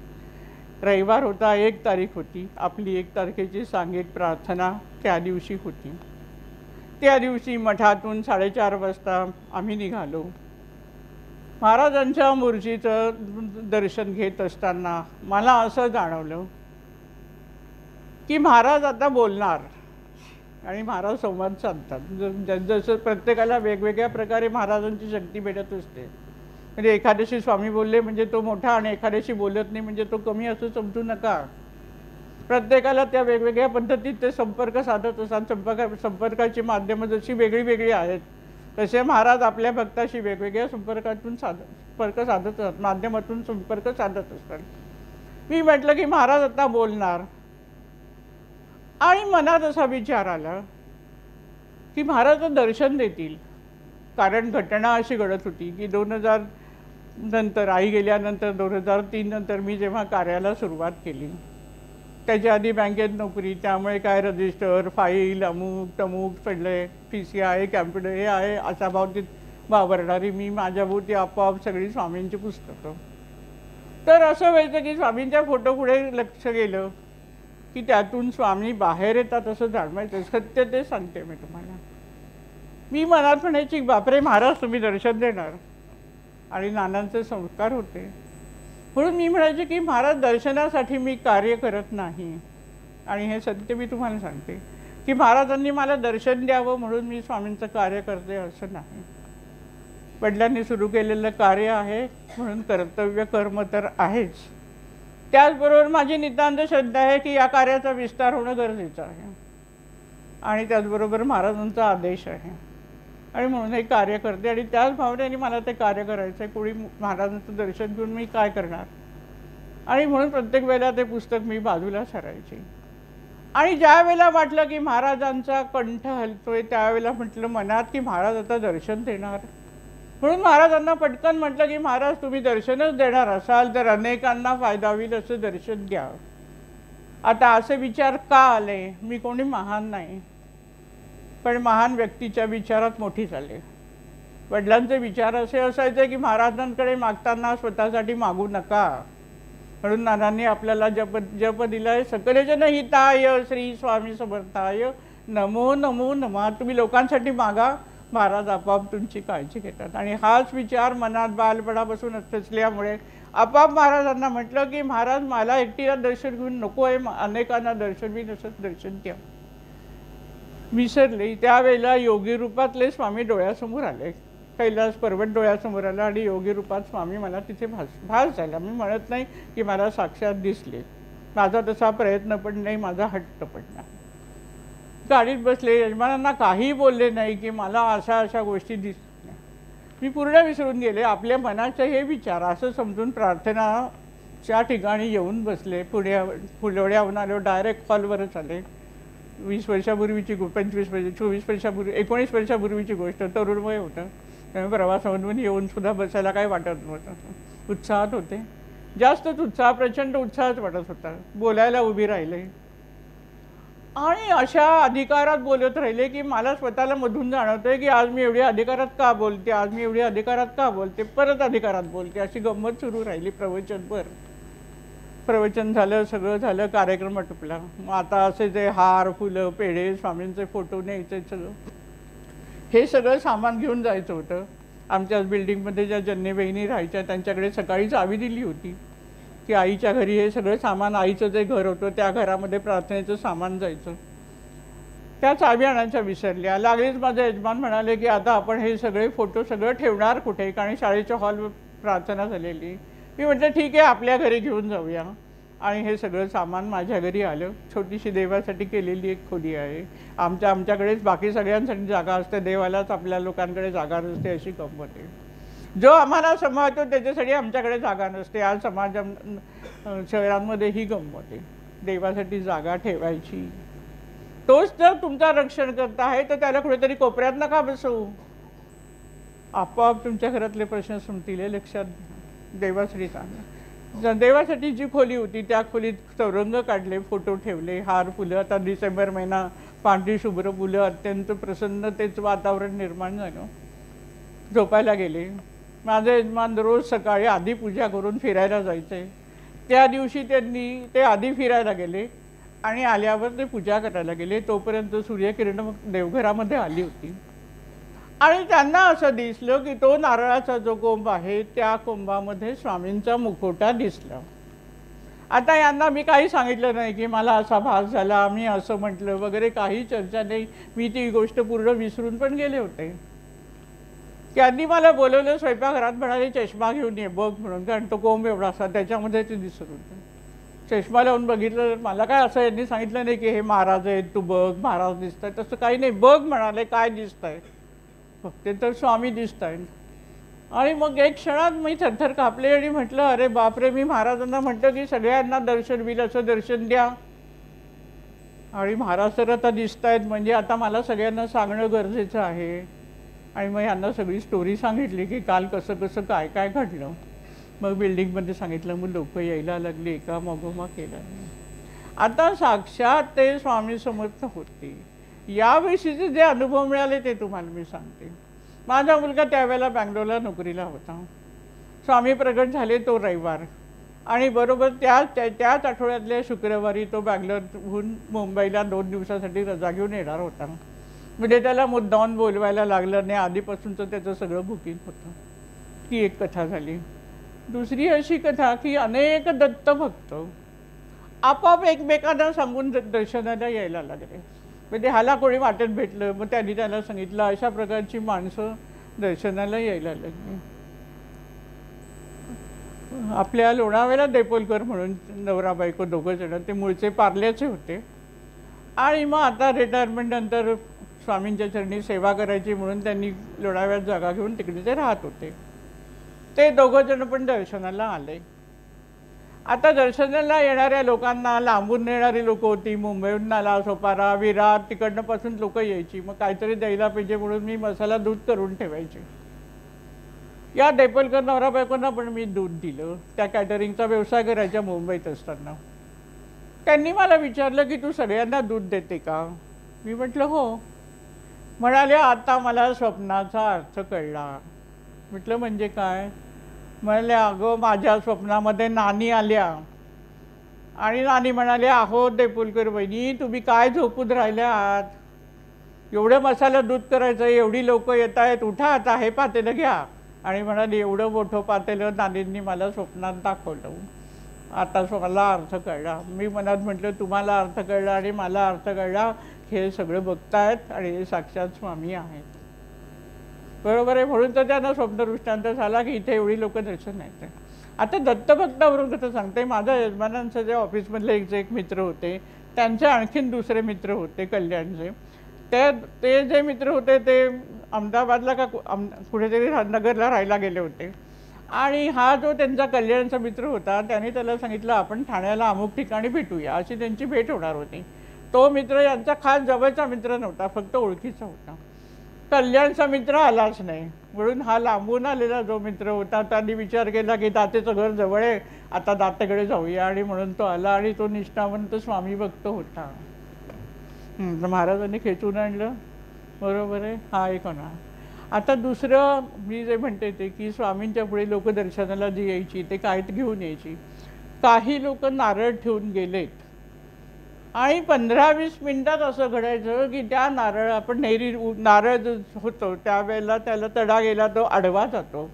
रविवार होता, 1 तारीख होती. आपली 1 तारखेची सांघिक प्रार्थना त्या दिवशी होती. त्या दिवशी मठातून 4:30 वाजता आम्ही निघालो. महाराजांच्या मूर्तीचं दर्शन घेत असताना मला असं जाणवलं की महाराज आता बोलणार आणि महाराज संवाद साधतात. जसं प्रत्येकाला वेगवेगळ्या प्रकारे महाराजांची शक्ती भेटत असते. म्हणजे एखाद्याशी स्वामी बोलले म्हणजे तो मोठा आणि एखाद्याशी बोलत नाही म्हणजे तो कमी, असं समजू नका. प्रत्येकाला त्या वेगवेगळ्या पद्धतीत ते संपर्क साधत असतात. संपर्काची माध्यमं जशी वेगळी वेगळी आहेत तसे महाराज आपल्या भक्ताशी वेगवेगळ्या संपर्क साधत असतात, माध्यमातून संपर्क साधत असतात. मी म्हटलं की महाराज आता बोलणार आणि मनात असा विचार आला की महाराज दर्शन देतील. कारण घटना अशी घडत होती की 2000 नंतर, आई गेल्यानंतर 2003 नंतर मी जेव्हा कार्याला सुरुवात केली, त्याच्या आधी बँकेत नोकरी, त्यामुळे काय रजिस्टर, फाईल, अमुक तमुक पडले, PCI, कॅम्प्युटर हे आहे. अशा बाबतीत वावरणारी मी, माझ्याभोवती आपोआप सगळी स्वामींची पुस्तकं. तर असं व्हायचं की स्वामींच्या फोटो पुढे लक्ष गेलं की त्यातून स्वामी बाहेर येतात असं जाणवायचं. सत्य ते सांगते मी तुम्हाला. मी मनात म्हणायची, बापरे महाराज तुम्ही दर्शन देणार. आणि नानांचे संस्कार होते म्हणून मी म्हणायचे की महाराज दर्शनासाठी मी कार्य करत नाही. आणि हे सत्य मी तुम्हाला सांगते की महाराजांनी मला दर्शन द्यावं म्हणून मी स्वामींचं कार्य करते असं नाही. वडिलांनी सुरू केलेलं कार्य आहे म्हणून कर्तव्य कर्म तर आहेच. त्याचबरोबर माझी नितांत श्रद्धा आहे की या कार्याचा विस्तार होणं गरजेचं आहे. आणि त्याचबरोबर महाराजांचा आदेश आहे आणि म्हणून हे कार्य करते. आणि त्याच भावनेने मला ते कार्य करायचं आहे. कोणी महाराजांचं दर्शन घेऊन मी काय करणार. आणि म्हणून प्रत्येक वेळेला ते पुस्तक मी बाजूला सरायचे. आणि ज्या वेळेला वाटलं की महाराजांचा कंठ हलतोय त्यावेळेला म्हटलं मनात की महाराज आता दर्शन देणार. म्हणून महाराजांना पटकन म्हटलं की महाराज तुम्ही दर्शनच देणार असाल तर अनेकांना फायदा होईल असं दर्शन द्या. आता असे विचार का आले? मी कोणी महान नाही, पण महान व्यक्तीच्या विचारात मोठी झाले. वडिलांचे विचार असे असायचे की महाराजांकडे मागताना स्वतःसाठी मागू नका. म्हणून नानांनी आपल्याला जप दिलाय, सकलजन हिताय श्री स्वामी समर्थाय नमो नमो नमः. तुम्ही लोकांसाठी मागा, महाराज आपोआप तुमची काळजी घेतात. आणि हाच विचार मनात बालपणापासून असल्यामुळे आपोआप महाराजांना म्हटलं की महाराज मला एकटीला दर्शन घेऊन नको आहे, अनेकांना दर्शन मी तसंच दर्शन द्या. विसरले. त्यावेळेला योगी रूपातले स्वामी डोळ्यासमोर आले, कैलास पर्वत डोळ्यासमोर आला आणि योगी रूपात स्वामी मला तिथे भास झाला. मी म्हणत नाही की मला साक्षात दिसले, माझा तसा प्रयत्न पण नाही, माझा हट्ट पण नाही. गाडीत बसले, यजमानांना काही बोलले नाही की मला अशा गोष्टी दिसत नाही. मी पूर्ण विसरून गेले आपल्या मनाचे हे विचार. असं समजून प्रार्थनाच्या ठिकाणी येऊन बसले. पुण्याहून आलो, डायरेक्ट हॉलवरच आले. 20 वर्षापूर्वीची 25 वर्ष 24 वर्षापूर्वी 19 वर्षापूर्वीची गोष्ट. तरुणवय होतं, त्यामुळे प्रवासामधून येऊन सुद्धा बसायला काही वाटत नव्हतं. उत्साहात होते, जास्तच उत्साह, प्रचंड उत्साहच वाटत होता. बोलायला उभी राहिले आणि अशा अधिकारात बोलत राहिले की मला स्वतःला मधून जाणवतंय की आज मी एवढी अधिकारात का बोलते, आज मी एवढी अधिकारात का बोलते, परत अधिकारात बोलते. अशी गंमत सुरू राहिली प्रवचनभर. प्रवचन झालं, सगळं झालं, कार्यक्रम आटोपला. मग आता असे जे हार, फुलं, पेढे, स्वामींचे फोटो न्यायचे, सगळं हे सगळं सामान घेऊन जायचं होतं. आमच्याच बिल्डिंगमध्ये ज्या जन्नी बहिणी राहायच्या त्यांच्याकडे सकाळी चावी दिली होती की आईच्या घरी हे सगळं सामान, आईचं जे घर होतं त्या घरामध्ये प्रार्थनेचं सामान जायचं. त्या चावी आणायच्या विसरल्या. लागलीच माझे यजमान म्हणाले की आता आपण हे सगळे फोटो सगळं ठेवणार कुठे, कारण शाळेच्या हॉल प्रार्थना झालेली. मी म्हटलं ठीक आहे आपल्या घरी घेऊन जाऊया. आणि हे सगळं सामान माझ्या घरी आलं. छोटीशी देवासाठी केलेली एक खोली आहे. आमच्याकडेच बाकी सगळ्यांसाठी जागा असते, देवालाच आपल्या लोकांकडे जागा नसते, अशी गंमत आहे. जो आम्हाला सांभाळतो त्याच्यासाठी आमच्याकडे जागा नसते. आज शहरांमध्ये ही गंमत आहे. देवासाठी जागा ठेवायची. तोच जर तुमचा रक्षण करत आहे तर त्याला कुठेतरी कोपऱ्यात नका बसवू. आपोआप तुमच्या घरातले प्रश्न संपतील, हे लक्षात घ्या. देवासाठी सांगा. देवासाठी जी खोली होती त्या खोलीत चौरंग काढले, फोटो ठेवले, हार, फुलं. आता डिसेंबर महिना, पांढरी शुभ्र फुलं, अत्यंत प्रसन्नतेचं वातावरण निर्माण झालं. झोपायला गेले. माझे यजमान रोज सकाळी आधी पूजा करून फिरायला जायचे. त्या दिवशी त्यांनी ते आधी फिरायला गेले आणि आल्यावर ते पूजा करायला गेले. तोपर्यंत सूर्यकिरण देवघरामध्ये आली होती आणि त्यांना असं दिसलं की तो नारळाचा जो कोंब आहे त्या कोंबामध्ये स्वामींचा मुखवटा दिसला. आता यांना मी काही सांगितलं नाही की मला असा भास झाला, मी असं म्हटलं वगैरे, काही चर्चा नाही. मी ती गोष्ट पूर्ण विसरून पण गेले होते. त्यांनी मला बोलवलं स्वयंपाकघरात, म्हणाले चष्मा घेऊन ये बघ म्हणून, कारण तो कोंब एवढा असा त्याच्यामध्ये ते दिसत होतं. चष्मा लावून बघितलं. मला काय असं यांनी सांगितलं नाही की हे महाराज आहेत तू बघ, महाराज दिसत आहेत, तसं काही नाही. बघ म्हणाले, काय दिसत आहे? ते तर स्वामी दिसत आहेत. आणि मग एक क्षणात मी थरथर कापले आणि म्हटलं अरे बापरे, मी महाराजांना म्हटलं की सगळ्यांना दर्शन होईल असं दर्शन द्या आणि महाराज तर आता दिसत आहेत, म्हणजे आता मला सगळ्यांना सांगणं गरजेचं आहे. आणि मग यांना सगळी स्टोरी सांगितली की काल कसं कसं काय काय घडलं. मग बिल्डिंगमध्ये सांगितलं, मग लोक यायला लागले, एका मागोमाग केला. आता साक्षात ते स्वामी समर्थ होते. याविषयीचे जे अनुभव मिळाले ते तुम्हाला मी सांगते. माझा मुलगा त्यावेळेला बँगलोरला नोकरीला होता. स्वामी प्रगट झाले तो रविवार आणि बरोबर त्याच आठवड्यातल्या शुक्रवारी तो बँगलोरहून मुंबईला 2 दिवसासाठी रजा घेऊन येणार होता. म्हणजे त्याला मुद्दाम बोलवायला लागलं नाही, आधीपासूनचं त्याचं सगळं बुकिंग होतं. ती एक कथा झाली. दुसरी अशी कथा की अनेक दत्तभक्त आपोआप एकमेकांना सांगून दर्शनाला यायला लागले. म्हणजे ह्याला कोणी वाटेत भेटलं, मग त्यांनी त्याला सांगितलं. अशा प्रकारची माणसं दर्शनाला यायला लागली. आपल्या लोणावळ्याला देपोलकर म्हणून नवरा बायको दोघं जण, ते मूळचे पार्ल्याचे होते आणि मग आता रिटायरमेंट नंतर स्वामींच्या चरणी सेवा करायची म्हणून त्यांनी लोणावळ्यात जागा घेऊन तिकडे ते राहत होते. ते दोघं जण पण दर्शनाला आले आता दर्शनाला येणाऱ्या लोकांना लांबून येणारी लोक होती, मुंबईहून नाला, सोपारा, विरार तिकडनं पासून लोक यायची. मग काहीतरी द्यायला पाहिजे म्हणून मी मसाला दूध करून ठेवायचे. या देपलकर नवरा बायकोंना पण मी दूध दिलं. त्या कॅटरिंगचा व्यवसाय करायच्या मुंबईत असताना. त्यांनी मला विचारलं की तू सगळ्यांना दूध देते का? मी म्हटलं हो. म्हणाले आता मला स्वप्नाचा अर्थ कळला. म्हटलं म्हणजे काय? म्हणाले अगं माझ्या स्वप्नामध्ये नानी आल्या आणि नानी म्हणाले अहो देपुलकर बहिणी तुम्ही काय झोपून राहिल्या आहात? एवढं मसाला दूध करायचं, एवढी लोक येत आहेत, उठा आता हे पातेलं घ्या. आणि म्हणाले एवढं मोठं पातेलं नानींनी मला स्वप्नात दाखवलं. आता मला अर्थ कळला. मी मनात म्हटलं तुम्हाला अर्थ कळला आणि मला अर्थ कळला, हे सगळं बघतायत आणि हे साक्षात स्वामी आहेत. बरोबर आहे. म्हणून तर त्यांना स्वप्नदृष्टांत झाला की इथे एवढी लोक दर्शन आहेत. आता दत्तभक्तावरून कसं सांगते, माझ्या यजमानांचं जे ऑफिसमधले एक मित्र होते, त्यांचे आणखीन दुसरे मित्र होते कल्याणचे. ते जे मित्र होते ते अहमदाबादला का कुठेतरी नगरला राहायला गेले होते. आणि हा जो त्यांचा कल्याणचा मित्र होता त्याने त्याला सांगितलं आपण ठाण्याला अमुक ठिकाणी भेटूया, अशी त्यांची भेट होणार होती. तो मित्र यांचा खास जवळचा मित्र नव्हता, फक्त ओळखीचा होता. कल्याणचा मित्र आलाच नाही. म्हणून हा लांबून आलेला जो मित्र होता त्यांनी विचार केला की दातेचं घर जवळ आहे, आता दातेकडे जाऊया. आणि म्हणून तो आला आणि तो निष्ठावंत स्वामी भक्त होता. महाराजांनी खेचून आणलं. बरोबर आहे. हा एक होणार. आता दुसरं मी जे म्हणते ते की स्वामींच्या पुढे लोक दर्शनाला जी यायची ते काय घेऊन यायची. काही लोक नारळ ठेवून गेलेत आणि 15-20 मिनिटात असं घडायचं की त्या नारळ आपण नारळ जो होतो त्यावेळेला त्याला तडा गेला तो आडवा जातो.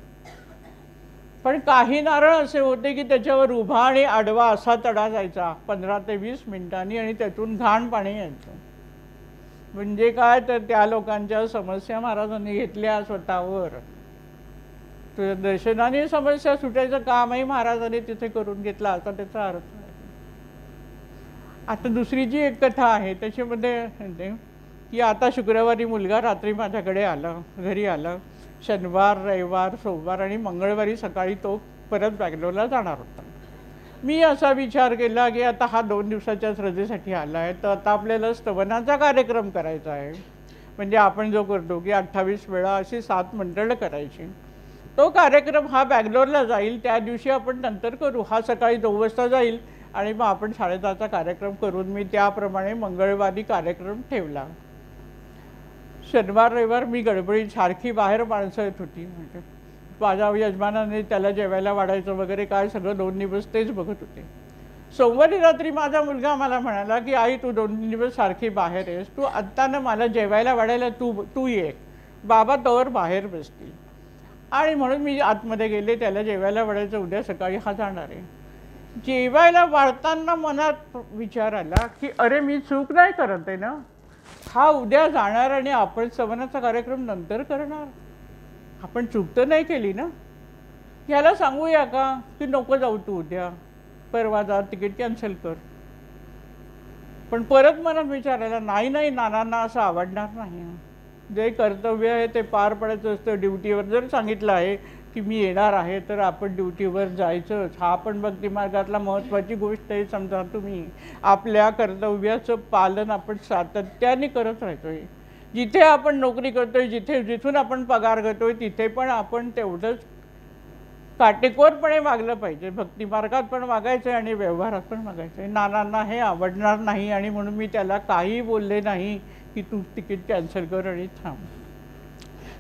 पण काही नारळ असे होते की त्याच्यावर उभा आणि आडवा असा तडा जायचा 15 ते 20 मिनिटांनी आणि त्यातून घाण पाणी यायचं. म्हणजे काय तर त्या लोकांच्या समस्या महाराजांनी घेतल्या स्वतःवर. दर्शनाने समस्या सुटायचं कामही महाराजांनी तिथे करून घेतला असा त्याचा अर्थ आहे. आता दुसरी जी एक कथा आहे त्याच्यामध्ये म्हणते की आता शुक्रवारी मुलगा रात्री माझ्याकडे आला, घरी आला. शनिवार, रविवार, सोमवार आणि मंगळवारी सकाळी तो परत बँगलोरला जाणार होता. मी असा विचार केला की आता हा 2 दिवसाच्या रजेसाठी आला आहे, तर आता आपल्याला स्तवनाचा कार्यक्रम करायचा आहे. म्हणजे आपण जो करतो की 28 वेळा अशी 7 मंडळं करायची. तो कार्यक्रम हा बँगलोरला जाईल, त्या दिवशी आपण नंतर करू. हा सकाळी 9 वाजता जाईल आणि मग आपण 10:30चा कार्यक्रम करून मी त्याप्रमाणे मंगळवारी कार्यक्रम ठेवला. शनिवार रविवार मी गडबडीत सारखी बाहेर माणसं येत होती. म्हणजे माझ्या यजमानाने त्याला जेवायला वाढायचं वगैरे काय सगळं 2 दिवस तेच बघत होते. सोमवारी रात्री माझा मुलगा मला म्हणाला की आई तू 2 दिवस सारखी बाहेर आहेस, तू आत्तानं मला जेवायला वाढायला तू ये, बाबा तोवर बाहेर बसतील. आणि म्हणून मी आतमध्ये गेले. त्याला जेवायला वाढायचं, उद्या सकाळी हा जाणार आहे. जेवायला वाढताना मनात विचार आला की अरे मी चूक नाही करत आहे ना, हा उद्या जाणार आणि आपण स्तवनाचा कार्यक्रम नंतर करणार, आपण चूक तर नाही केली ना. याला सांगूया का की नको जाऊ तू उद्या, परवा जा, तिकीट कॅन्सल कर. पण परत मनात विचारायला नाही नानांना असं आवडणार नाही. जे कर्तव्य आहे ते पार पडायचं असतं. ड्युटीवर जर सांगितलं आहे की मी येणार आहे तर आपण ड्युटीवर जायचंच. हा पण भक्ती मार्गातला महत्त्वाची गोष्ट आहे. समजा तुम्ही आपल्या कर्तव्याचं पालन आपण सातत्याने करत राहतोय. जिथे आपण नोकरी करतोय, जिथून आपण पगार घेतोय, तिथे पण आपण तेवढंच काटेकोरपणे वागलं पाहिजे. भक्ती मार्गात पण वागायचं आणि व्यवहारात पण वागायचं. नानांना हे आवडणार नाही आणि म्हणून मी त्याला काही बोलले नाही की तू तिकीट कॅन्सल कर आणि थांब.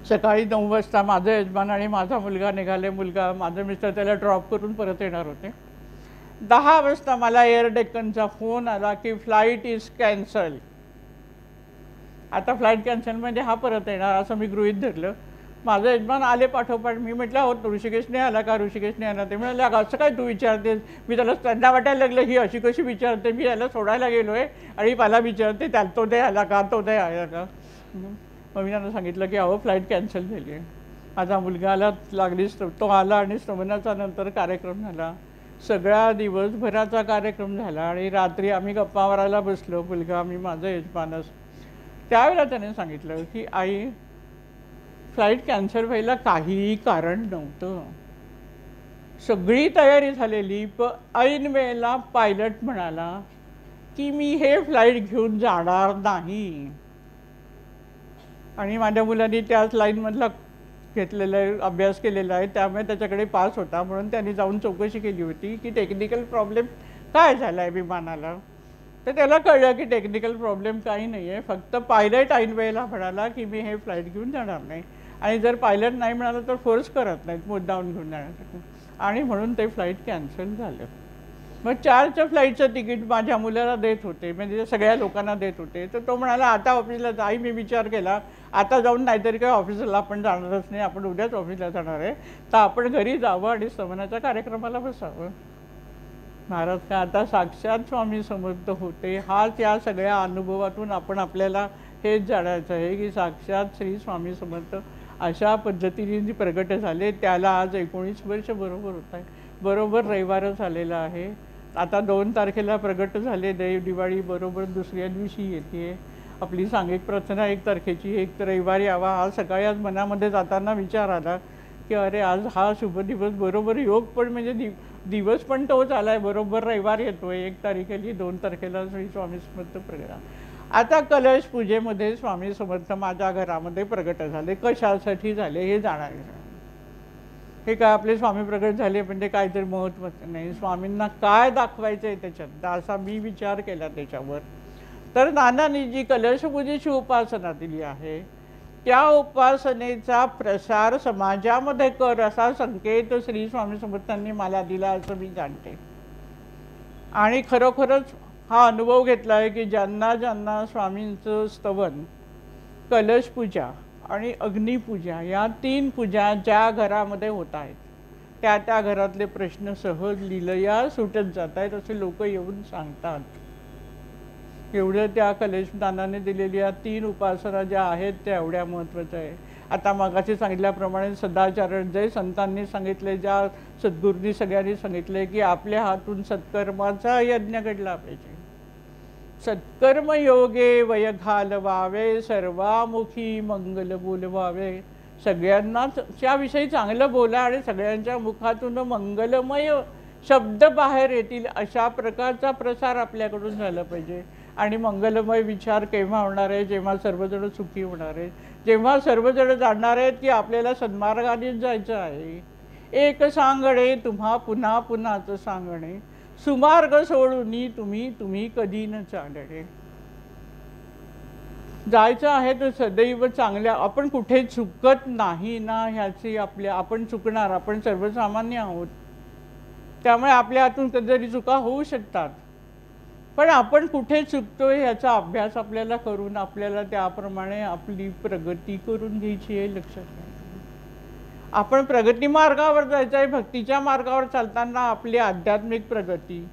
सकाळी 9 वाजता माझं यजमान आणि माझा मुलगा निघाले. माझं मिस्टर त्याला ड्रॉप करून परत येणार होते. 10 वाजता मला एअर डेक्कनचा फोन आला की फ्लाईट इज कॅन्सल. आता फ्लाईट कॅन्सल म्हणजे हा परत येणार असं मी गृहीत धरलं. माझं यजमान आले पाठोपाठ. मी म्हटलं हो ऋषिकेशने आला का, ऋषिकेशने आला. ते म्हणाले असं काय तू विचारतेस. मी त्याला त्यांना वाटायला लागलं ही अशी कशी विचारते. मी याला सोडायला गेलो आहे आणि मला विचारते त्याला तो दे आला का, तो दे आला का. मग मी त्यांना सांगितलं की अहो फ्लाईट कॅन्सल झाली आहे. माझा मुलगा आला, तो आला आणि स्तवनाचा नंतर कार्यक्रम झाला. सगळ्या दिवसभराचा कार्यक्रम झाला आणि रात्री आम्ही गप्पा मारायला बसलो, मुलगा मी माझं यजमानच. त्यावेळेला त्याने सांगितलं की आई फ्लाईट कॅन्सल व्हायला काहीही कारण नव्हतं. सगळी तयारी झालेली, ऐन वेळेला पायलट म्हणाला की मी हे फ्लाईट घेऊन जाणार नाही. आणि माझ्या मुलांनी त्याच लाईनमधला घेतलेला आहे, अभ्यास केलेला आहे, त्यामुळे त्याच्याकडे पास होता. म्हणून त्यांनी जाऊन चौकशी केली होती की टेक्निकल प्रॉब्लेम काय झाला आहे विमानाला. तर त्याला कळलं की टेक्निकल प्रॉब्लेम काही नाही आहे, फक्त पायलट ऐन वेळेला म्हणाला की मी हे फ्लाईट घेऊन जाणार नाही. आणि जर पायलट नाही म्हणाला तर फोर्स करत नाहीत मुद्दाम घेऊन जाण्यासाठी. आणि म्हणून ते फ्लाईट कॅन्सल झालं. मग 4च्या फ्लाईटचं तिकीट माझ्या मुलाला देत होते, म्हणजे सगळ्या लोकांना देत होते. तर तो म्हणाला आता ऑफिसला जा. मी विचार केला आता जाऊन नाहीतरी काय ऑफिसला आपण जाणारच नाही, आपण उद्याच ऑफिसला जाणार आहे, तर आपण घरी जावं आणि स्तवनाच्या कार्यक्रमाला बसावं. महाराज का आता साक्षात स्वामी समर्थ होते. हाच या सगळ्या अनुभवातून आपण आपल्याला हेच जाणायचं आहे की साक्षात श्री स्वामी समर्थ अशा पद्धतीने जे प्रगट झाले. त्याला आज 19 वर्ष बरोबर होत आहे. बरोबर रविवार झालेला आहे. आता 2 तारखेला प्रगट झाले. दिवाळी बरोबर दुसऱ्या दिवशी येते. आपली सांघिक प्रार्थना 1 तारखेची, 1 रविवार यावा. आज सकाळी आज मनामध्ये जाताना विचार आला की अरे आज हा शुभ दिवस बरोबर योग पण म्हणजे दिवस पण तोच आला आहे, बरोबर रविवार येतो आहे. 1 तारखेला 2 तारखेला श्री स्वामी समर्थ प्रगट. आता कलश पूजेमध्ये स्वामी समर्थ माझ्या घरामध्ये प्रगट झाले. कशासाठी झाले हे जाणायचं. हे काय आपले स्वामी प्रगट झाले म्हणजे काहीतरी महत्त्वाचं नाही. स्वामींना काय दाखवायचं आहे त्याच्यात, असा मी विचार केला त्याच्यावर. तर नानांनी जी कलशपूजेची उपासना दिली आहे त्या उपासनेचा प्रसार समाजामध्ये कर असा संकेत श्री स्वामी समर्थांनी मला दिला असं मी जाणते. आणि खरोखरच हा अनुभव घेतला आहे की ज्यांना ज्यांना स्वामींचं स्तवन, कलशपूजा आणि अग्निपूजा या 3 पूजा ज्या घरामध्ये होत आहेत त्या त्या घरातले प्रश्न सहज लीलया सुटत जात आहेत असे लोक येऊन सांगतात. एवढं त्या कलशदानाने दिलेल्या 3 उपासना ज्या आहेत त्या एवढ्या महत्त्वाच्या आहे. आता मागाशी सांगितल्याप्रमाणे सदाचरण जय संतांनी सांगितले, ज्या सद्गुरूंनी सगळ्यांनी सांगितले की आपल्या हातून सत्कर्माचा यज्ञ घडला पाहिजे. सत्कर्म योगे वय घालवावे, सर्वामुखी मंगल बोलवावे. सगळ्यांनाच त्याविषयी चांगलं बोला आणि सगळ्यांच्या मुखातून मंगलमय शब्द बाहेर येतील अशा प्रकारचा प्रसार आपल्याकडून झाला पाहिजे. आणि मंगलमय विचार केव्हा होणार आहे, जेव्हा सर्वजण सुखी होणार आहे, जेव्हा सर्वजण जाणणार आहेत की आपल्याला सन्मार्गानेच जायचं आहे. एक सांगणे तुम्हा पुन्हा पुन्हाच सांगणे, सुमार्ग सोडून तुम्ही कधी न चालणे. जायचं आहे तर सदैव चांगल्या, आपण कुठे चुकत नाही ना ह्याची आपण चुकणार, आपण सर्वसामान्य आहोत. त्यामुळे आपल्या हातून कधीतरी चुका होऊ शकतात, पण आपण कुठे चुकतोय ह्याचा अभ्यास आपल्याला करून आपल्याला त्याप्रमाणे आपली प्रगती करून घ्यायची आहे. लक्षात घ्या, आपण प्रगती मार्गावर जायचं आहे. भक्तीच्या मार्गावर चालताना आपली आध्यात्मिक प्रगती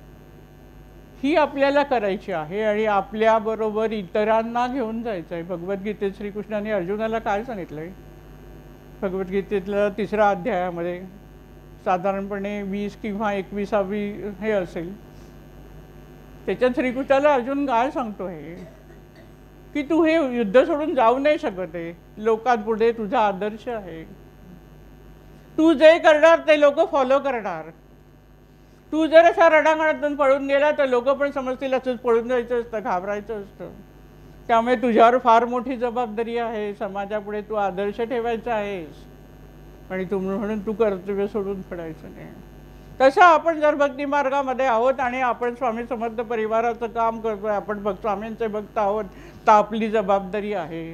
ही आपल्याला करायची आहे आणि आपल्याबरोबर इतरांना घेऊन जायचं आहे. भगवद्गीतेत श्रीकृष्णाने अर्जुनाला काय सांगितलं आहे? भगवद्गीतेतल्या 3ऱ्या अध्यायामध्ये साधारणपणे 20 किंवा 21वी हे असेल. त्याच्यात श्रीकृष्णाला अर्जुन काय सांगतो आहे की तू हे युद्ध सोडून जाऊ नाही शकत आहे. लोकांपुढे तुझा आदर्श आहे. तू जे करणार ते लोक फॉलो करणार. तू जर अशा रणांगणातून पळून गेला तर लोक पण समजतील असंच पळून जायचं असतं, घाबरायचं असतं. त्यामुळे तुझ्यावर फार मोठी जबाबदारी आहे. समाजापुढे तू आदर्श ठेवायचा आहेस आणि म्हणून तू कर्तव्य सोडून पडायचं नाही. तसं आपण जर भक्ती मार्गामध्ये आहोत आणि आपण स्वामी समर्थ परिवाराचं काम करतोय, आपण स्वामींचे भक्त आहोत, तर आपली जबाबदारी आहे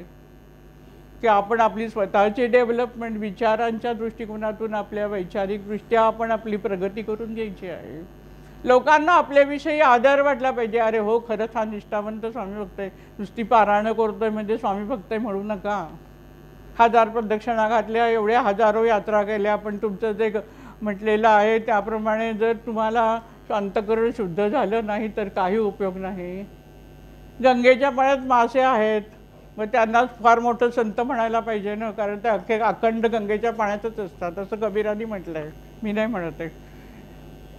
की आपण आपली स्वतःची डेव्हलपमेंट विचारांच्या दृष्टिकोनातून आपल्या वैचारिकदृष्ट्या आपण आपली प्रगती करून घ्यायची आहे. लोकांना आपल्याविषयी आदर वाटला पाहिजे. अरे हो, खरंच हा निष्ठावंत स्वामी भक्त आहे, नुसती पारायण करतोय म्हणजे स्वामी भक्त आहे म्हणू नका. 1000 प्रदक्षिणा घातल्या, एवढ्या हजारो यात्रा केल्या, पण तुमचं जे म्हटलेलं आहे त्याप्रमाणे जर तुम्हाला अंतःकरण शुद्ध झालं नाही तर काही उपयोग नाही. गंगेच्या पाण्यात मासे आहेत, मग त्यांना फार मोठं संत म्हणायला पाहिजे ना, कारण ते अख्खे अखंड गंगेच्या पाण्यातच असतात असं कबीरांनी म्हटलं आहे, मी नाही म्हणत आहे.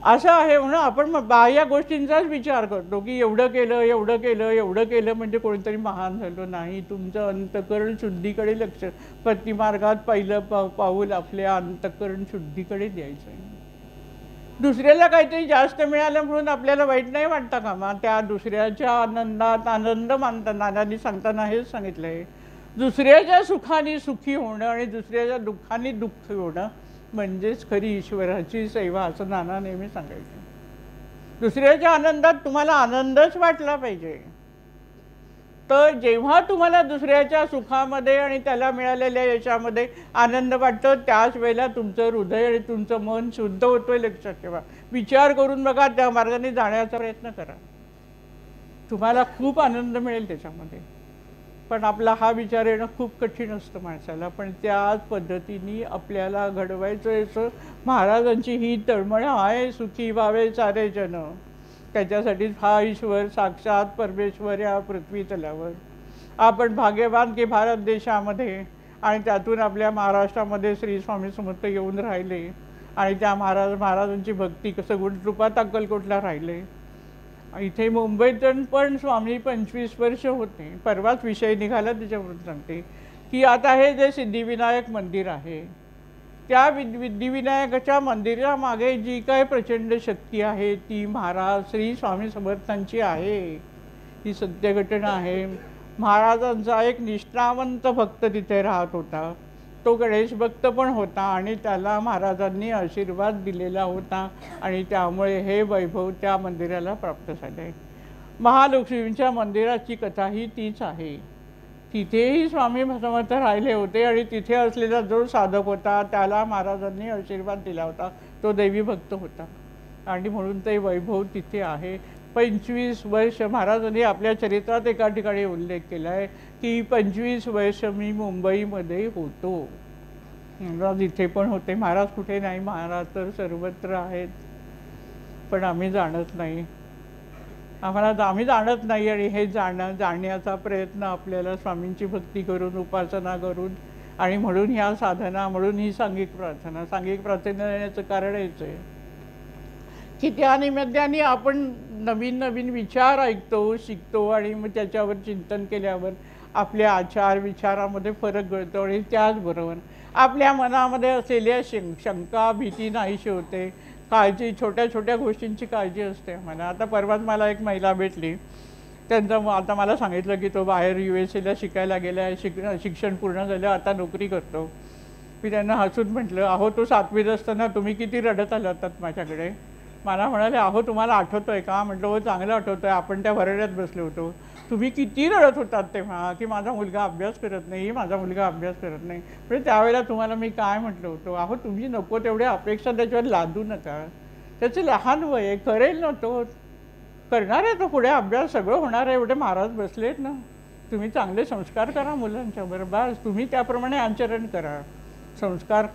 असं आहे म्हणून आपण बाह्य गोष्टींचाच विचार करतो की एवढं केलं एवढं केलं एवढं केलं म्हणजे कोणीतरी महान झालं नाही. तुमचं अंतःकरण शुद्धीकडे लक्ष, भक्तिमार्गात पहिलं पाऊल आपल्या अंतःकरण शुद्धीकडे द्यायचं आहे. दुसऱ्याला काहीतरी जास्त मिळालं म्हणून आपल्याला वाईट नाही वाटतं का? मग त्या दुसऱ्याच्या आनंदात आनंद मानता नानांनी सांगताना हेच सांगितलं आहे, दुसऱ्याच्या सुखाने सुखी होणं आणि दुसऱ्याच्या दुःखाने दुःखी होणं म्हणजेच खरी ईश्वराची सेवा, असं नाना नेहमी सांगायचे. दुसऱ्याच्या आनंदात तुम्हाला आनंदच वाटला पाहिजे. तर जेव्हा तुम्हाला दुसऱ्याच्या सुखामध्ये आणि त्याला मिळालेल्या यशामध्ये आनंद वाटतो, त्याच वेळेला तुमचं हृदय आणि तुमचं मन शुद्ध होतोय. लक्षात ठेवा. विचार करून बघा, त्या मार्गाने जाण्याचा प्रयत्न करा, तुम्हाला खूप आनंद मिळेल त्याच्यामध्ये. पण आपला हा विचार येणं खूप कठीण असतं माणसाला, पण त्याच पद्धतीने आपल्याला घडवायचं असं महाराजांची ही तळमळ आहे, सुखी व्हावे सारे जन. त्याच्यासाठी हा ईश्वर साक्षात परमेश्वर या पृथ्वी तलावर. आपण भाग्यवान की भारत देशामध्ये आणि त्यातून आपल्या महाराष्ट्रामध्ये श्री स्वामी समर्थ येऊन राहिले आणि त्या महाराजांची भक्ती कसं गुणरूपात अक्कलकोटला राहिले. इथे मुंबईत पण स्वामी 25 वर्ष होते. परवाच विषय निघाला त्याच्यावरून सांगते की आता हे जे सिद्धिविनायक मंदिर आहे, त्या सिद्धिविनायकाच्या मंदिरामागे जी काय प्रचंड शक्ती आहे ती महाराज श्री स्वामी समर्थांची आहे. ही सत्य घटना आहे. महाराजांचा एक निष्ठावंत भक्त तिथे राहत होता. तो गणेश भक्त पण होता आणि त्याला महाराजांनी आशीर्वाद दिलेला होता आणि त्यामुळे हे वैभव त्या मंदिराला प्राप्त झाले. महालक्ष्मीच्या मंदिराची कथा ही तीच आहे. तिथेही स्वामी समर्थ राहिले होते आणि तिथे असलेला जो साधक होता त्याला महाराजांनी आशीर्वाद दिला होता. तो देवी भक्त होता आणि म्हणून ते वैभव तिथे आहे. 25 वर्ष महाराजांनी आपल्या चरित्रात एका ठिकाणी उल्लेख केला आहे की 25 वर्ष मी मुंबईमध्ये होतो. महाराज इथे पण होते. महाराज कुठे नाही, महाराज तर सर्वत्र आहेत, पण आम्ही जाणत नाही. आम्ही जाणत नाही आणि हे जाणण्याचा प्रयत्न आपल्याला स्वामींची भक्ती करून, उपासना करून आणि म्हणून ह्या साधना, म्हणून ही सांघिक प्रार्थना येण्याचं कारण हेच आहे की त्या निमित्ताने आपण नवीन नवीन विचार ऐकतो, शिकतो आणि मग त्याच्यावर चिंतन केल्यावर आपल्या आचार विचारामध्ये फरक कळतो आणि त्याचबरोबर आपल्या मनामध्ये असलेल्या शंका भीती नाहीशी होते. काळजी, छोट्या छोट्या गोष्टींची काळजी असते मला. आता परवाच मला एक महिला भेटली. त्यांचं आता मला सांगितलं की तो बाहेर USA शिकायला गेला आहे, शिक्षण पूर्ण झालं, आता नोकरी करतो. मी त्यांना हसून म्हटलं, अहो तो 7वीत असताना तुम्ही किती रडत आला होतात माझ्याकडे. मला म्हणाले, अहो तुम्हाला आठवतं आहे का? म्हटलं हो चांगलं आठवतं आहे, आपण त्या वरड्यात बसलो होतो. तुम्ही किती रडत होतात तेव्हा की माझा मुलगा अभ्यास करत नाही, माझा मुलगा अभ्यास करत नाही. म्हणजे त्यावेळेला तुम्हाला मी काय म्हटलं होतं, अहो तुम्ही नको तेवढ्या अपेक्षा त्याच्यावर लादू नका. त्याचे लहान वय आहे, करेल ना तो, करणार आहे तो पुढे अभ्यास, सगळं होणार आहे. एवढे महाराज बसलेत ना, तुम्ही चांगले संस्कार करा मुलांच्या बरोबर, तुम्ही त्याप्रमाणे आचरण करा. संस्कार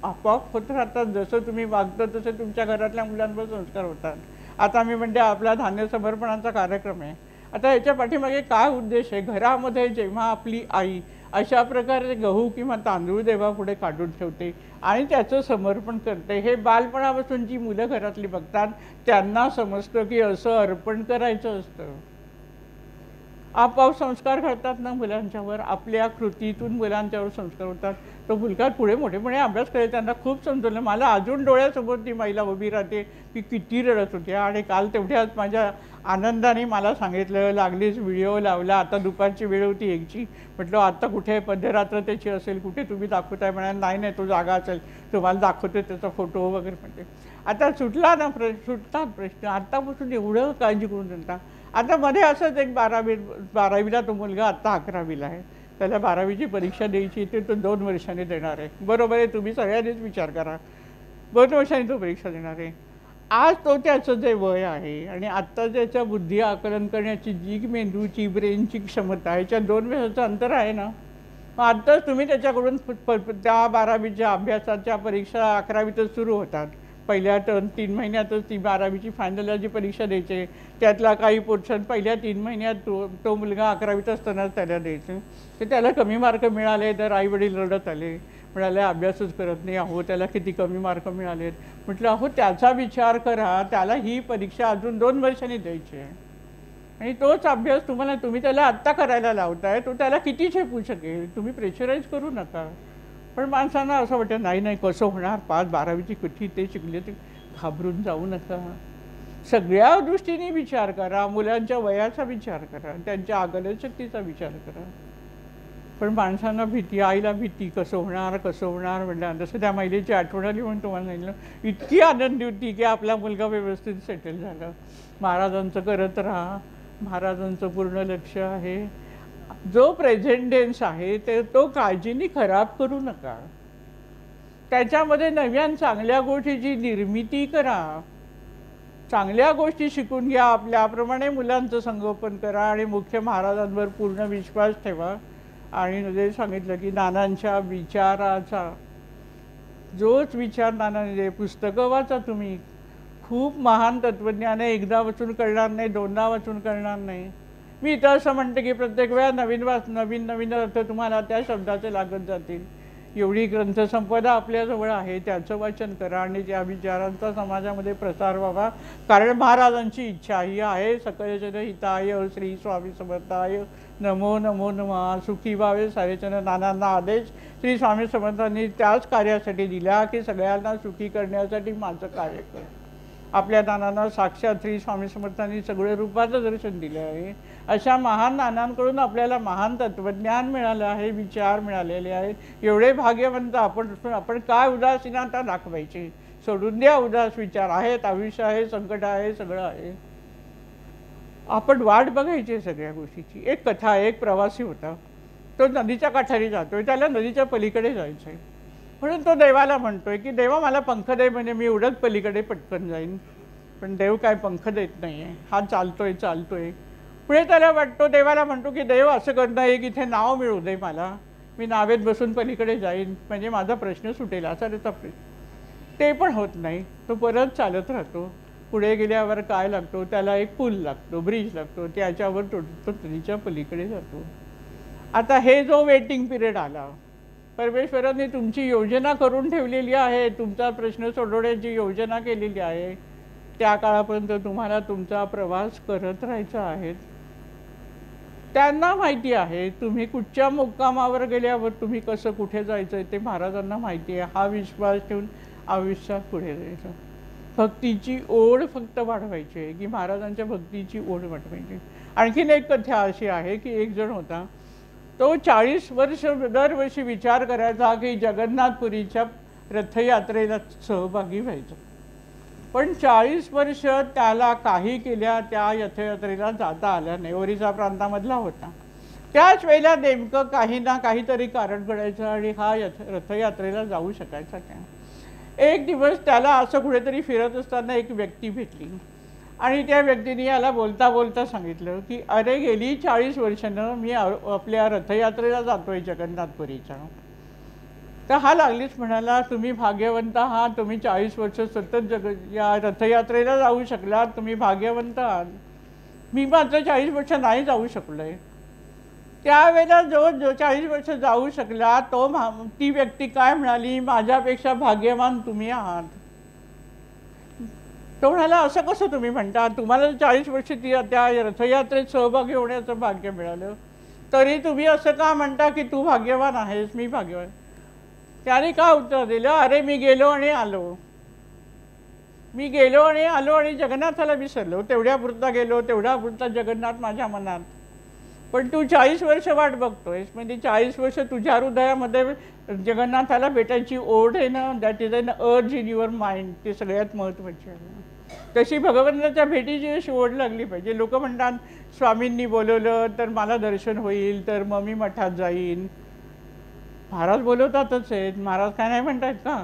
आपोआप होत राहतात. जसं तुम्ही वागतं तसं तुमच्या घरातल्या मुलांवर संस्कार होतात. आता मी म्हणते आपला धान्य समर्पणाचा कार्यक्रम आहे. आता याच्या पाठीमागे काय उद्देश आहे? घरामध्ये जेव्हा आपली आई अशा प्रकारे गहू किंवा तांदूळ देवापुढे काढून ठेवते आणि त्याचं समर्पण करते, हे बालपणापासून जी मुलं घरातली बघतात त्यांना समजतं की असं अर्पण करायचं असतं. आपोआप संस्कार घडतात ना मुलांच्यावर, आपल्या कृतीतून मुलांच्यावर संस्कार होतात. तो मुलगा पुढे मोठेपणे अभ्यास करेल. त्यांना खूप समजवलं. मला अजून डोळ्यासमोर ती महिला उभी राहते की किती रडत होती. आणि काल तेवढ्याच माझ्या आनंदाने मला सांगितलं, लागलीच व्हिडिओ लावला. आता दुपारची वेळ होती एकची. म्हटलं आता कुठे मध्यरात्र त्याची असेल, कुठे तुम्ही दाखवताय? म्हणाल नाही नाही तो जागा असेल, तुम्हाला दाखवते त्याचा फोटो वगैरे. म्हणते आता सुटतात प्रश्न. आत्तापासून एवढं काळजी करून देता. आता मध्ये असंच एक 12वीला तो मुलगा आत्ता 11वीला आहे. त्याला 12वीची परीक्षा द्यायची, ते तो 2 वर्षांनी देणार आहे. बरोबर आहे, तुम्ही सगळ्यांनीच विचार करा. 2 वर्षांनी तो परीक्षा देणार आहे. आज तो त्याचं जे वय आहे आणि आत्ता त्याच्या बुद्धी आकलन करण्याची जी मेंदूची ब्रेनची क्षमता आहे, याच्या 2 वर्षाचं अंतर आहे ना. मग आत्ताच तुम्ही त्याच्याकडून त्या 12वीच्या अभ्यासाच्या परीक्षा 11वीतच सुरू होतात. पहिल्या 3 महिन्यातच ती 12वीची फायनलला जी परीक्षा द्यायची, त्यातला काही पोर्शन पहिल्या 3 महिन्यात तो मुलगा 11वीत असतानाच त्याला द्यायचं. तर त्याला कमी मार्क मिळाले तर आईवडील रडत आले, म्हणाले अभ्यासच करत नाही. अहो त्याला किती कमी मार्क मिळालेत. म्हटलं अहो त्याचा विचार करा, त्याला ही परीक्षा अजून 2 वर्षांनी द्यायची आहे आणि तोच अभ्यास तुम्ही त्याला आत्ता करायला लावताय. तो त्याला किती झेपू शकेल? तुम्ही प्रेशराईज करू नका. पण माणसांना असं वाटतं नाही नाही कसं होणार, 12वीची कुठे ते शिकले ते. घाबरून जाऊ नका. सगळ्या दृष्टीने विचार करा, मुलांच्या वयाचा विचार करा, त्यांच्या आकलनशक्तीचा विचार करा. पण माणसांना भीती, आईला भीती, कसं होणार म्हटलं. जसं त्या महिलेची आठवण आली म्हणून तुम्हाला सांगितलं, इतकी आनंदी होती की आपला मुलगा व्यवस्थित सेटल झाला. महाराजांचं करत राहा, महाराजांचं पूर्ण लक्ष आहे. जो प्रेझेंट टेन्स आहे ते तो काळजीने खराब करू नका. त्याच्यामध्ये नव्यान चांगल्या गोष्टीची निर्मिती करा. चांगल्या गोष्टी शिकून घ्या. आपल्याप्रमाणे मुलांचं संगोपन करा आणि मुख्य महाराजांवर पूर्ण विश्वास ठेवा. आणि जे सांगितलं की नानांच्या विचाराचा जोच विचार नानांनी पुस्तकं वाचा तुम्ही. खूप महान तत्त्वज्ञान आहे. एकदा वाचून कळणार नाही, दोनदा वाचून कळणार नाही. मी तर असं म्हणते की प्रत्येक वेळा नवीन अर्थ तुम्हाला त्या शब्दाचे लागत जातील. एवढी ग्रंथसंपदा आपल्याजवळ आहे, त्याचं वाचन करा आणि त्या विचारांचा समाजामध्ये प्रसार व्हावा. कारण महाराजांची इच्छा ही आहे, सकलजन हिताय श्री स्वामी समर्थाय नमो नमो नमः. सुखी व्हावे सारेजन. नानांना आदेश श्री स्वामी समर्थांनी त्याच कार्यासाठी दिला की सगळ्यांना सुखी करण्यासाठी माझं कार्य कर. आपल्या नानांना साक्षात श्री स्वामी समर्थांनी सगळं रूपाचं दर्शन दिलं आहे. अशा महान नानांकडून आपल्याला महान तत्त्वज्ञान मिळालं आहे, विचार मिळालेले आहेत. एवढे भाग्यवंत आपण काय उदासीनता दाखवायची. सोडून द्या उदास विचार. आहेत, आयुष्य आहे, संकट आहे, सगळं आहे. आपण वाट बघायची सगळ्या गोष्टीची. एक कथा, एक प्रवासी होता. तो नदीच्या काठारी जातोय, त्याला नदीच्या पलीकडे जायचं आहे. म्हणून तो देवाला म्हणतोय की देवा मला पंख दे, म्हणजे मी उडत पलीकडे पटकन जाईन. पण देव काय पंख देत नाही आहे. हा चालतोय. पुढे त्याला वाटतो, देवाला म्हणतो की देव असं करणं आहे की इथे नाव मिळू दे मला, मी नावेत बसून पलीकडे जाईन म्हणजे माझा प्रश्न सुटेल, असा त्याचा प्रश्न. ते पण होत नाही. तो परत चालत राहतो. पुढे गेल्यावर काय लागतो, त्याला एक पूल लागतो, ब्रिज लागतो. त्याच्यावर तो नदीच्या पलीकडे जातो. आता हे जो वेटिंग पिरियड आला, परमेश्वरांनी तुमची योजना करून ठेवलेली आहे, तुमचा प्रश्न सोडवण्याची योजना केलेली आहे. त्या काळापर्यंत तुम्हाला तुमचा प्रवास करत राहायचा आहे. त्यांना माहिती आहे तुम्ही कुठच्या मुक्कामावर गेल्यावर तुम्ही कसं कुठे जायचं आहे ते महाराजांना माहिती आहे. हा विश्वास ठेवून आयुष्यात पुढे जायचं. भक्तीची ओढ फक्त वाढवायची आहे की महाराजांच्या भक्तीची ओढ वाढवायची. आणखीन एक कथा अशी आहे की एक जण होता, तो 40 वर्ष दरवर्षी विचार करायचा की जगन्नाथपुरीच्या रथयात्रेला सहभागी व्हायचं. पण 40 वर्ष त्याला काही केल्या त्या रथयात्रेला जाता आल्या नाही. ओरिसा प्रांतामधला होता. त्याच वेळेला नेमकं काही ना काहीतरी कारण घडायचं आणि हा रथयात्रेला जाऊ शकायचा काय. एक दिवस त्याला असं कुठेतरी फिरत असताना एक व्यक्ती भेटली आणि त्या व्यक्तीने याला बोलता बोलता सांगितलं की अरे गेली 40 वर्षानं मी आपल्या रथयात्रेला जातोय जगन्नाथपुरीच्या. तर हा लागलीच म्हणाला, तुम्ही भाग्यवंत आहात, तुम्ही 40 वर्ष सतत या रथयात्रेला जाऊ शकलात, तुम्ही भाग्यवंत आहात. मी मात्र 40 वर्ष नाही जाऊ शकलोय. त्यावेळेला जो 40 वर्ष जाऊ शकला ती व्यक्ती काय म्हणाली, माझ्यापेक्षा भाग्यवान तुम्ही आहात. तो म्हणाला, असं कसं तुम्ही म्हणता, तुम्हाला 40 वर्ष त्या रथयात्रेत सहभागी होण्याचं भाग्य मिळालं, तरी तुम्ही असं का म्हणता की तू भाग्यवान आहेस, मी भाग्यवान. त्याने काय उत्तर दिलं, अरे मी गेलो आणि आलो आणि जगन्नाथाला विसरलो. तेवढ्यापुरता गेलो, तेवढ्यापुरता जगन्नाथ माझ्या मनात. पण तू 40 वर्ष वाट बघतोयस, म्हणजे 40 वर्ष तुझ्या हृदयामध्ये जगन्नाथाला भेटायची ओढ आहे ना, दॅट इज एन अर्ज इन युअर माइंड. ते सगळ्यात महत्त्वाचे आहे. तशी भगवंताच्या भेटीची अशी ओढ लागली पाहिजे. लोक म्हणतात स्वामींनी बोलवलं तर मला दर्शन होईल, तर मग मी मठात जाईन. महाराज बोलवतातच आहेत, महाराज काय नाही म्हणतात का.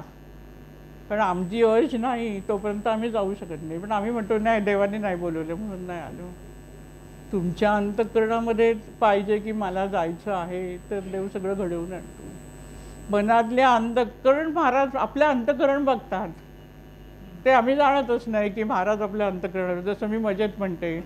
पण आमची अर्ज नाही, तोपर्यंत आम्ही जाऊ शकत नाही. पण आम्ही म्हणतो नाही, देवाने नाही बोलवलं म्हणून नाही आलो. तुमच्या अंतःकरणामध्ये पाहिजे की मला जायचं आहे, तर देव सगळं घडवून आणतो. मनातल्या अंतःकरण महाराज आपल्या अंतःकरण बघतात. ते आम्ही जाणतच नाही की महाराज आपल्या अंतःकरण. जसं मी मजेत म्हणते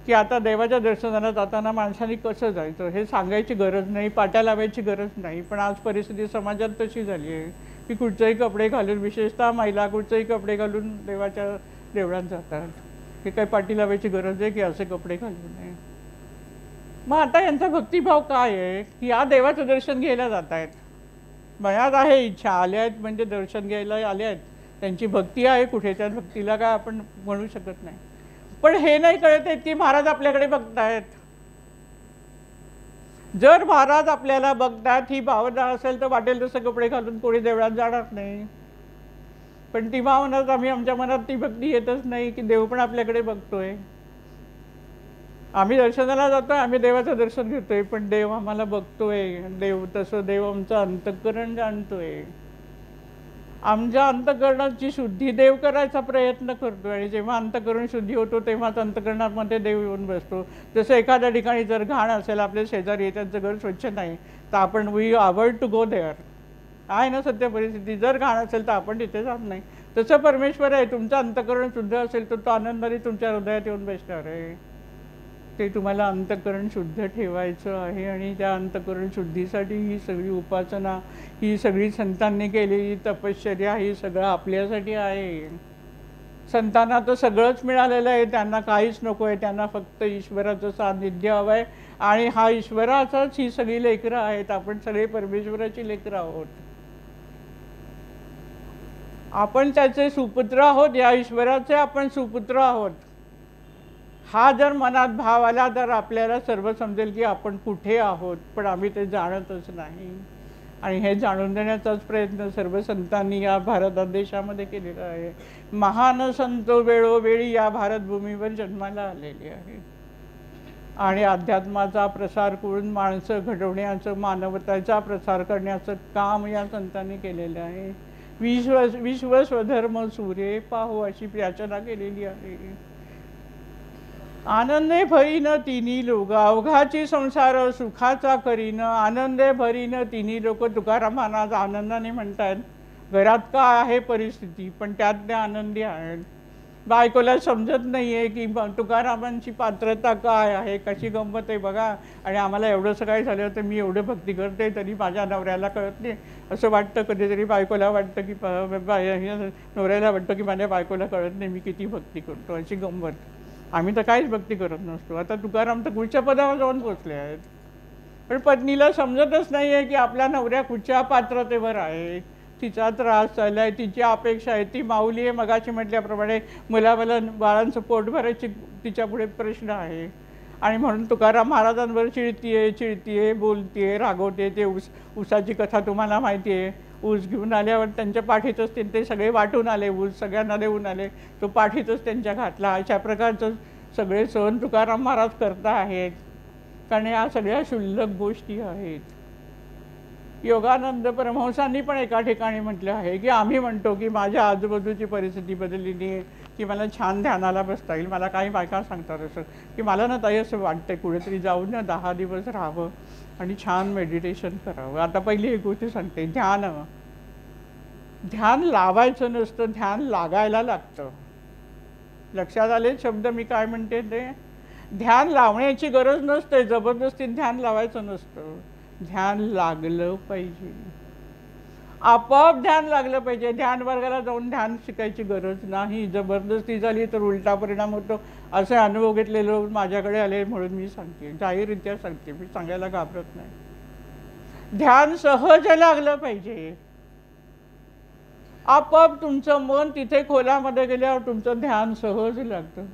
की आता देवाच्या दर्शनाला जाताना माणसाने कसं जायचं हे सांगायची गरज नाही, पाट्या लावायची गरज नाही. पण आज परिस्थिती समाजात तशी झाली आहे की कुठचेही कपडे घालून, विशेषतः महिला कुठचेही कपडे घालून देवाच्या देवळात जातात. हे काही पाटी लावायची गरज आहे की असे कपडे घालू नये. मग आता यांचा भक्तिभाव काय आहे की या देवाचं दर्शन घ्यायला जात आहेत. मनात आहे इच्छा, आल्या आहेत म्हणजे दर्शन घ्यायला आले आहेत, त्यांची भक्ती आहे कुठे, त्या भक्तीला काय आपण म्हणू शकत नाही. पण हे नाही कळत आहे की महाराज आपल्याकडे बघतायत. जर महाराज आपल्याला बघतात ही भावना असेल तर वाटेल तसं कपडे घालून कोणी देवळात जाणार नाही. पण ती भावनाच आमच्या मनात ती भक्ती येतच नाही की देव पण आपल्याकडे बघतोय. आम्ही दर्शनाला जातोय, आम्ही देवाचं दर्शन घेतोय, पण देव आम्हाला बघतोय. देव आमचं अंतःकरण जाणतोय. आमच्या अंतःकरणाची शुद्धी देव करायचा प्रयत्न करतो. आणि जेव्हा अंतःकरण शुद्धी होतो तेव्हाच अंतःकरणामध्ये देव येऊन बसतो. जसं एखाद्या ठिकाणी जर घाण असेल, आपल्या शेजारी त्यांचं घर स्वच्छ नाही, तर आपण we avoid to go there. आहे ना सत्य परिस्थिती. जर घाण असेल तर आपण तिथे जात नाही. तसं परमेश्वर आहे. तुमचं अंतःकरण शुद्ध असेल तर तो आनंदाने तुमच्या हृदयात येऊन बसणार आहे. ते तुम्हाला अंतःकरण शुद्ध ठेवायचं आहे. आणि त्या अंतःकरण शुद्धीसाठी ही सगळी उपासना, ही सगळी संतांनी केलेली तपश्चर्या, ही सगळं आपल्यासाठी आहे. संतांना तर सगळंच मिळालेलं आहे, त्यांना काहीच नको आहे. त्यांना फक्त ईश्वराचं सान्निध्य हवं आहे. आणि हा ईश्वराचाच ही सगळी लेकरं आहेत. आपण सगळे परमेश्वराची लेकरं आहोत. आपण त्याचे सुपुत्र आहोत. या ईश्वराचे आपण सुपुत्र आहोत. हा जर मनात भाव आला तर आपल्याला सर्व समजेल की आपण कुठे आहोत. पण आम्ही ते जाणतच नाही. आणि हे जाणून देण्याचाच प्रयत्न सर्व संतांनी या भारत देशामध्ये केलेला आहे. महान संत वेळोवेळी या भारतभूमीवर जन्माला आलेले आहेत. आणि अध्यात्माचा प्रसार करून माणसं घडवण्याचं, मानवतेचा प्रसार करण्याचं काम या संतांनी केलेलं आहे. विश्व स्वधर्म सूर्ये पाहो अशी याचना केलेली आहे. आनंदे भरीन तिन्ही लोक, अवघाची संसार सुखाचा करीन. आनंदे भरीन तिन्ही लोक. तुकाराम महाराज आनंदाने म्हणतात. घरात काय आहे परिस्थिती, पण त्यात ते आनंदी आहेत. बायकोला समजत नाही आहे की तुकारामांची पात्रता काय आहे, कशी गंमत आहे बघा. आणि आम्हाला एवढंसं काय झालं तर मी एवढं भक्ती करते तरी माझ्या नवऱ्याला कळत नाही असं वाटतं. कधीतरी बायकोला वाटतं की नवऱ्याला वाटतं की माझ्या बायकोला कळत नाही मी किती भक्ती करतो, अशी गंमत. आम्ही तर काहीच भक्ती करत नसतो. आता तुकाराम तर कुठच्या पदावर जाऊन पोचले आहेत. पण पत्नीला समजतच नाही आहे की आपल्या नवऱ्या कुठच्या पात्रतेवर आहे. तिचा त्रास चालला आहे, तिची अपेक्षा आहे, ती माऊली आहे. मगाशी म्हटल्याप्रमाणे मला बाळांचं पोट भरायची तिच्यापुढे प्रश्न आहे. आणि म्हणून तुकाराम महाराजांवर चिडतीये, बोलतीये, रागवते. ते ऊसाची कथा तुम्हाला माहिती आहे. ऊस घेऊन आल्यावर त्यांच्या पाठीतच ते सगळे वाटून आले. ऊस सगळ्यांना देऊन आले. तो पाठीतच त्यांच्या घातला. अशा प्रकारचं सगळे सहन तुकाराम महाराज करता आहेत. कारण या सगळ्या क्षुल्लक गोष्टी आहेत. योगानंद परमहंसांनी पण एका ठिकाणी म्हटलं आहे की आम्ही म्हणतो की माझ्या आजूबाजूची परिस्थिती बदललेली आहे की मला छान ध्यानाला बसता येईल. मला काही बायका सांगतात असं की मला ना ताई असं वाटतंय कुठेतरी जाऊन ना 10 दिवस राहावं आणि छान मेडिटेशन करावं. आता पहिली एक गोष्ट सांगते, ध्यान लावायचं नसतं, ध्यान लागायला लागतं. लक्षात आले शब्द मी काय म्हणते ते? ध्यान लावण्याची गरज नसते, जबरदस्ती ध्यान लावायचं नसतं. ध्यान लागलं पाहिजे, आपोआप ध्यान लागलं पाहिजे. ध्यान वर्गाला जाऊन ध्यान शिकायची गरज नाही. जबरदस्ती झाली तर उलटा परिणाम होतो. असे अनुभव घेतलेले लोक माझ्याकडे आले म्हणून मी सांगते, जाहीररित्या सांगते, मी सांगायला घाबरत नाही. ध्यान सहज लागलं पाहिजे. आपोआप तुमचं मन तिथे खोलामध्ये गेल्यावर तुमचं ध्यान सहज लागतं.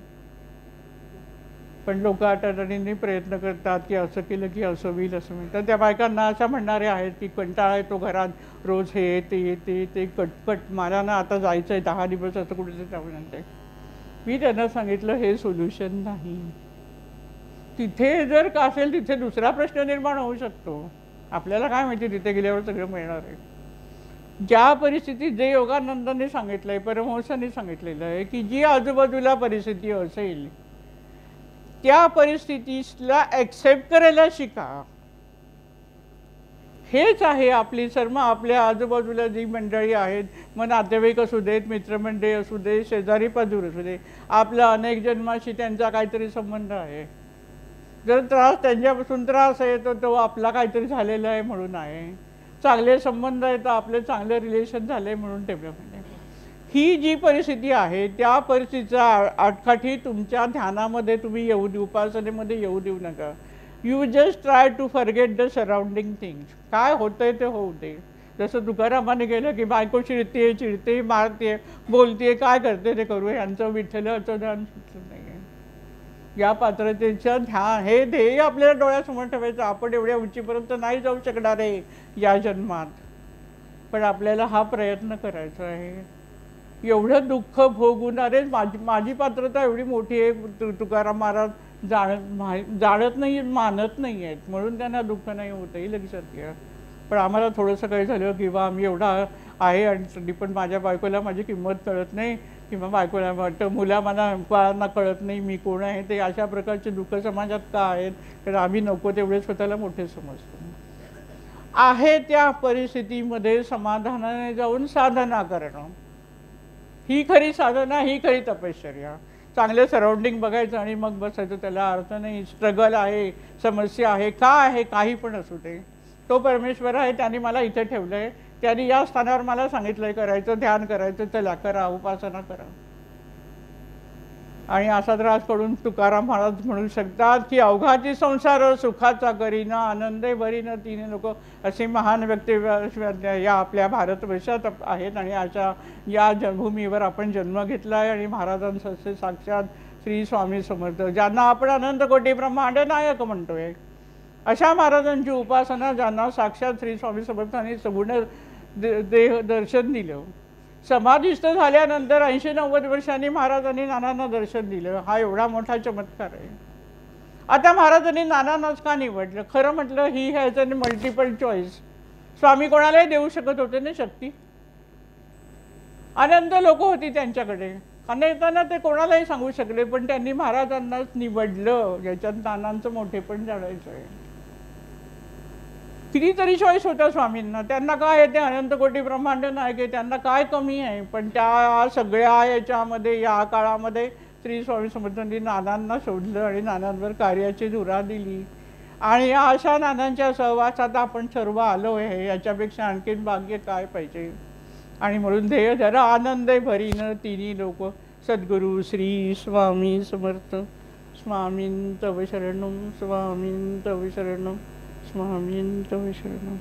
पण लोक आटाटाटीने प्रयत्न करतात की असं केलं की असं होईल असं म्हणतात. त्या बायकांना असं म्हणणारे आहेत की कंटाळा येतो घरात, रोज हे ते कटकट, मला ना आता जायचं आहे 10 दिवस असं कुठेतरी जाऊ म्हणते. मी त्यांना सांगितलं हे सोल्युशन नाही. तिथे जर का असेल तिथे दुसरा प्रश्न निर्माण होऊ शकतो. आपल्याला काय माहिती तिथे गेल्यावर सगळं मिळणार आहे. ज्या परिस्थितीत जे योगानंदांनी सांगितलं आहे, परमहंसांनी सांगितलेलं आहे की जी आजूबाजूला परिस्थिती असेल त्या परिस्थितीला ॲक्सेप्ट करायला शिका. हेच आहे आपली सर्व. आपल्या आजूबाजूला जी मंडळी आहेत, मग नातेवाईक असू देत, मित्रमंडळी असू दे, शेजारी पाजूर असू दे, आपला अनेक जन्माशी त्यांचा काहीतरी संबंध आहे. जर त्यांच्यापासून त्रास आहे तर तो आपला काहीतरी झालेला आहे म्हणून आहे. चांगले संबंध आहे तर आपले चांगले रिलेशन झाले म्हणून डेव्हलपमेंट आहे. ही जी परिस्थिती आहे त्या परिस्थितीचा आडकाठी तुमच्या ध्यानामध्ये तुम्ही येऊ देऊ, उपासनेमध्ये येऊ देऊ नका. You just try to forget the surrounding things. काय होतंय ते होऊ दे. जसं तुकारामाने गेलं की बायको चिडते चिडते मारते बोलते काय करते ते करू, यांचं विठ्ठलाचं ध्यान सुचलं नाही आहे. या पात्रतेचं ध्यान हे ध्येय आपल्याला डोळ्यासमोर ठेवायचं. आपण एवढ्या उंचीपर्यंत नाही जाऊ शकणार आहे या जन्मात, पण आपल्याला हा प्रयत्न करायचा आहे. एवढं दुःख भोगून अरे माझी पात्रता एवढी मोठी आहे, तुकाराम महाराज जाणत नाही, मानत नाही आहेत म्हणून त्यांना दुःख नाही होत आहे, लक्षात घ्या. पण आम्हाला थोडंसं काही झालं किंवा आम्ही एवढा आहे आणि तरी पण माझ्या बायकोला माझी किंमत कळत नाही किंवा बायकोला वाटतं मुलांना कळत नाही मी कोण आहे, ते अशा प्रकारचे दुःख समाजात का आहेत? कारण आम्ही नको तेवढे स्वतःला मोठे समजतो. आहे त्या परिस्थितीमध्ये समाधानाने जाऊन साधना करणं ही खरी साधना, ही खरी तपश्चर्या. चांगलं सराउंडिंग बघायचं आणि मग बसायचं, त्याला अर्थ नाही. स्ट्रगल आहे, समस्या आहे, का आहे, काही पण असू दे, तो परमेश्वर आहे, त्याने मला इथे ठेवलं आहे, त्याने या स्थानावर मला सांगितलं आहे करायचं, ध्यान करायचं, चला करा, उपासना करा. आणि असा त्रास करून तुकाराम महाराज म्हणू शकतात की अवघाची संसार सुखाचा करीना आनंदे भरीन तिने लोक, असे महान व्यक्ती या आपल्या भारतवर्षात आहेत. आणि अशा या जन्मभूमीवर आपण जन्म घेतला आहे आणि महाराजांचे साक्षात श्री स्वामी समर्थ, ज्यांना आपण अनंत कोटी ब्रह्मांड नायक म्हणतोय, अशा महाराजांची उपासना ज्यांना साक्षात श्री स्वामी समर्थांनी सगुण देह दर्शन दिलं. समाधिस्थ झाल्यानंतर 80-90 वर्षांनी महाराजांनी नानांना दर्शन दिलं. हा एवढा मोठा चमत्कार आहे. आता महाराजांनी नानांनाच का निवडलं? खरं म्हटलं he has a multiple choice. स्वामी कोणालाही देऊ शकत होते ना शक्ती, अनंत लोक होती त्यांच्याकडे, अनेकांना ते कोणालाही सांगू शकले, पण त्यांनी महाराजांनाच निवडलं. याच्यात नानांचं मोठेपण जाणायचं आहे. कितीतरी चॉईस होता स्वामींना, त्यांना काय आहे ते अनंत कोटी ब्रह्मांड नायक आहे, त्यांना काय कमी आहे. पण त्या सगळ्या याच्यामध्ये या काळामध्ये श्री स्वामी समर्थांनी नानांना शोधलं आणि नानांवर कार्याची धुरा दिली. आणि या अशा नानांच्या सहवासात आपण सर्व आलो आहे, याच्यापेक्षा आणखीन भाग्य काय पाहिजे. आणि म्हणून ध्येय जरा आनंदे भरीन तिन्ही लोक, सद्गुरू श्री स्वामी समर्थ. स्वामीं तव शरणं, स्वामीं तव शरणं, स्वामीं तव शरणं.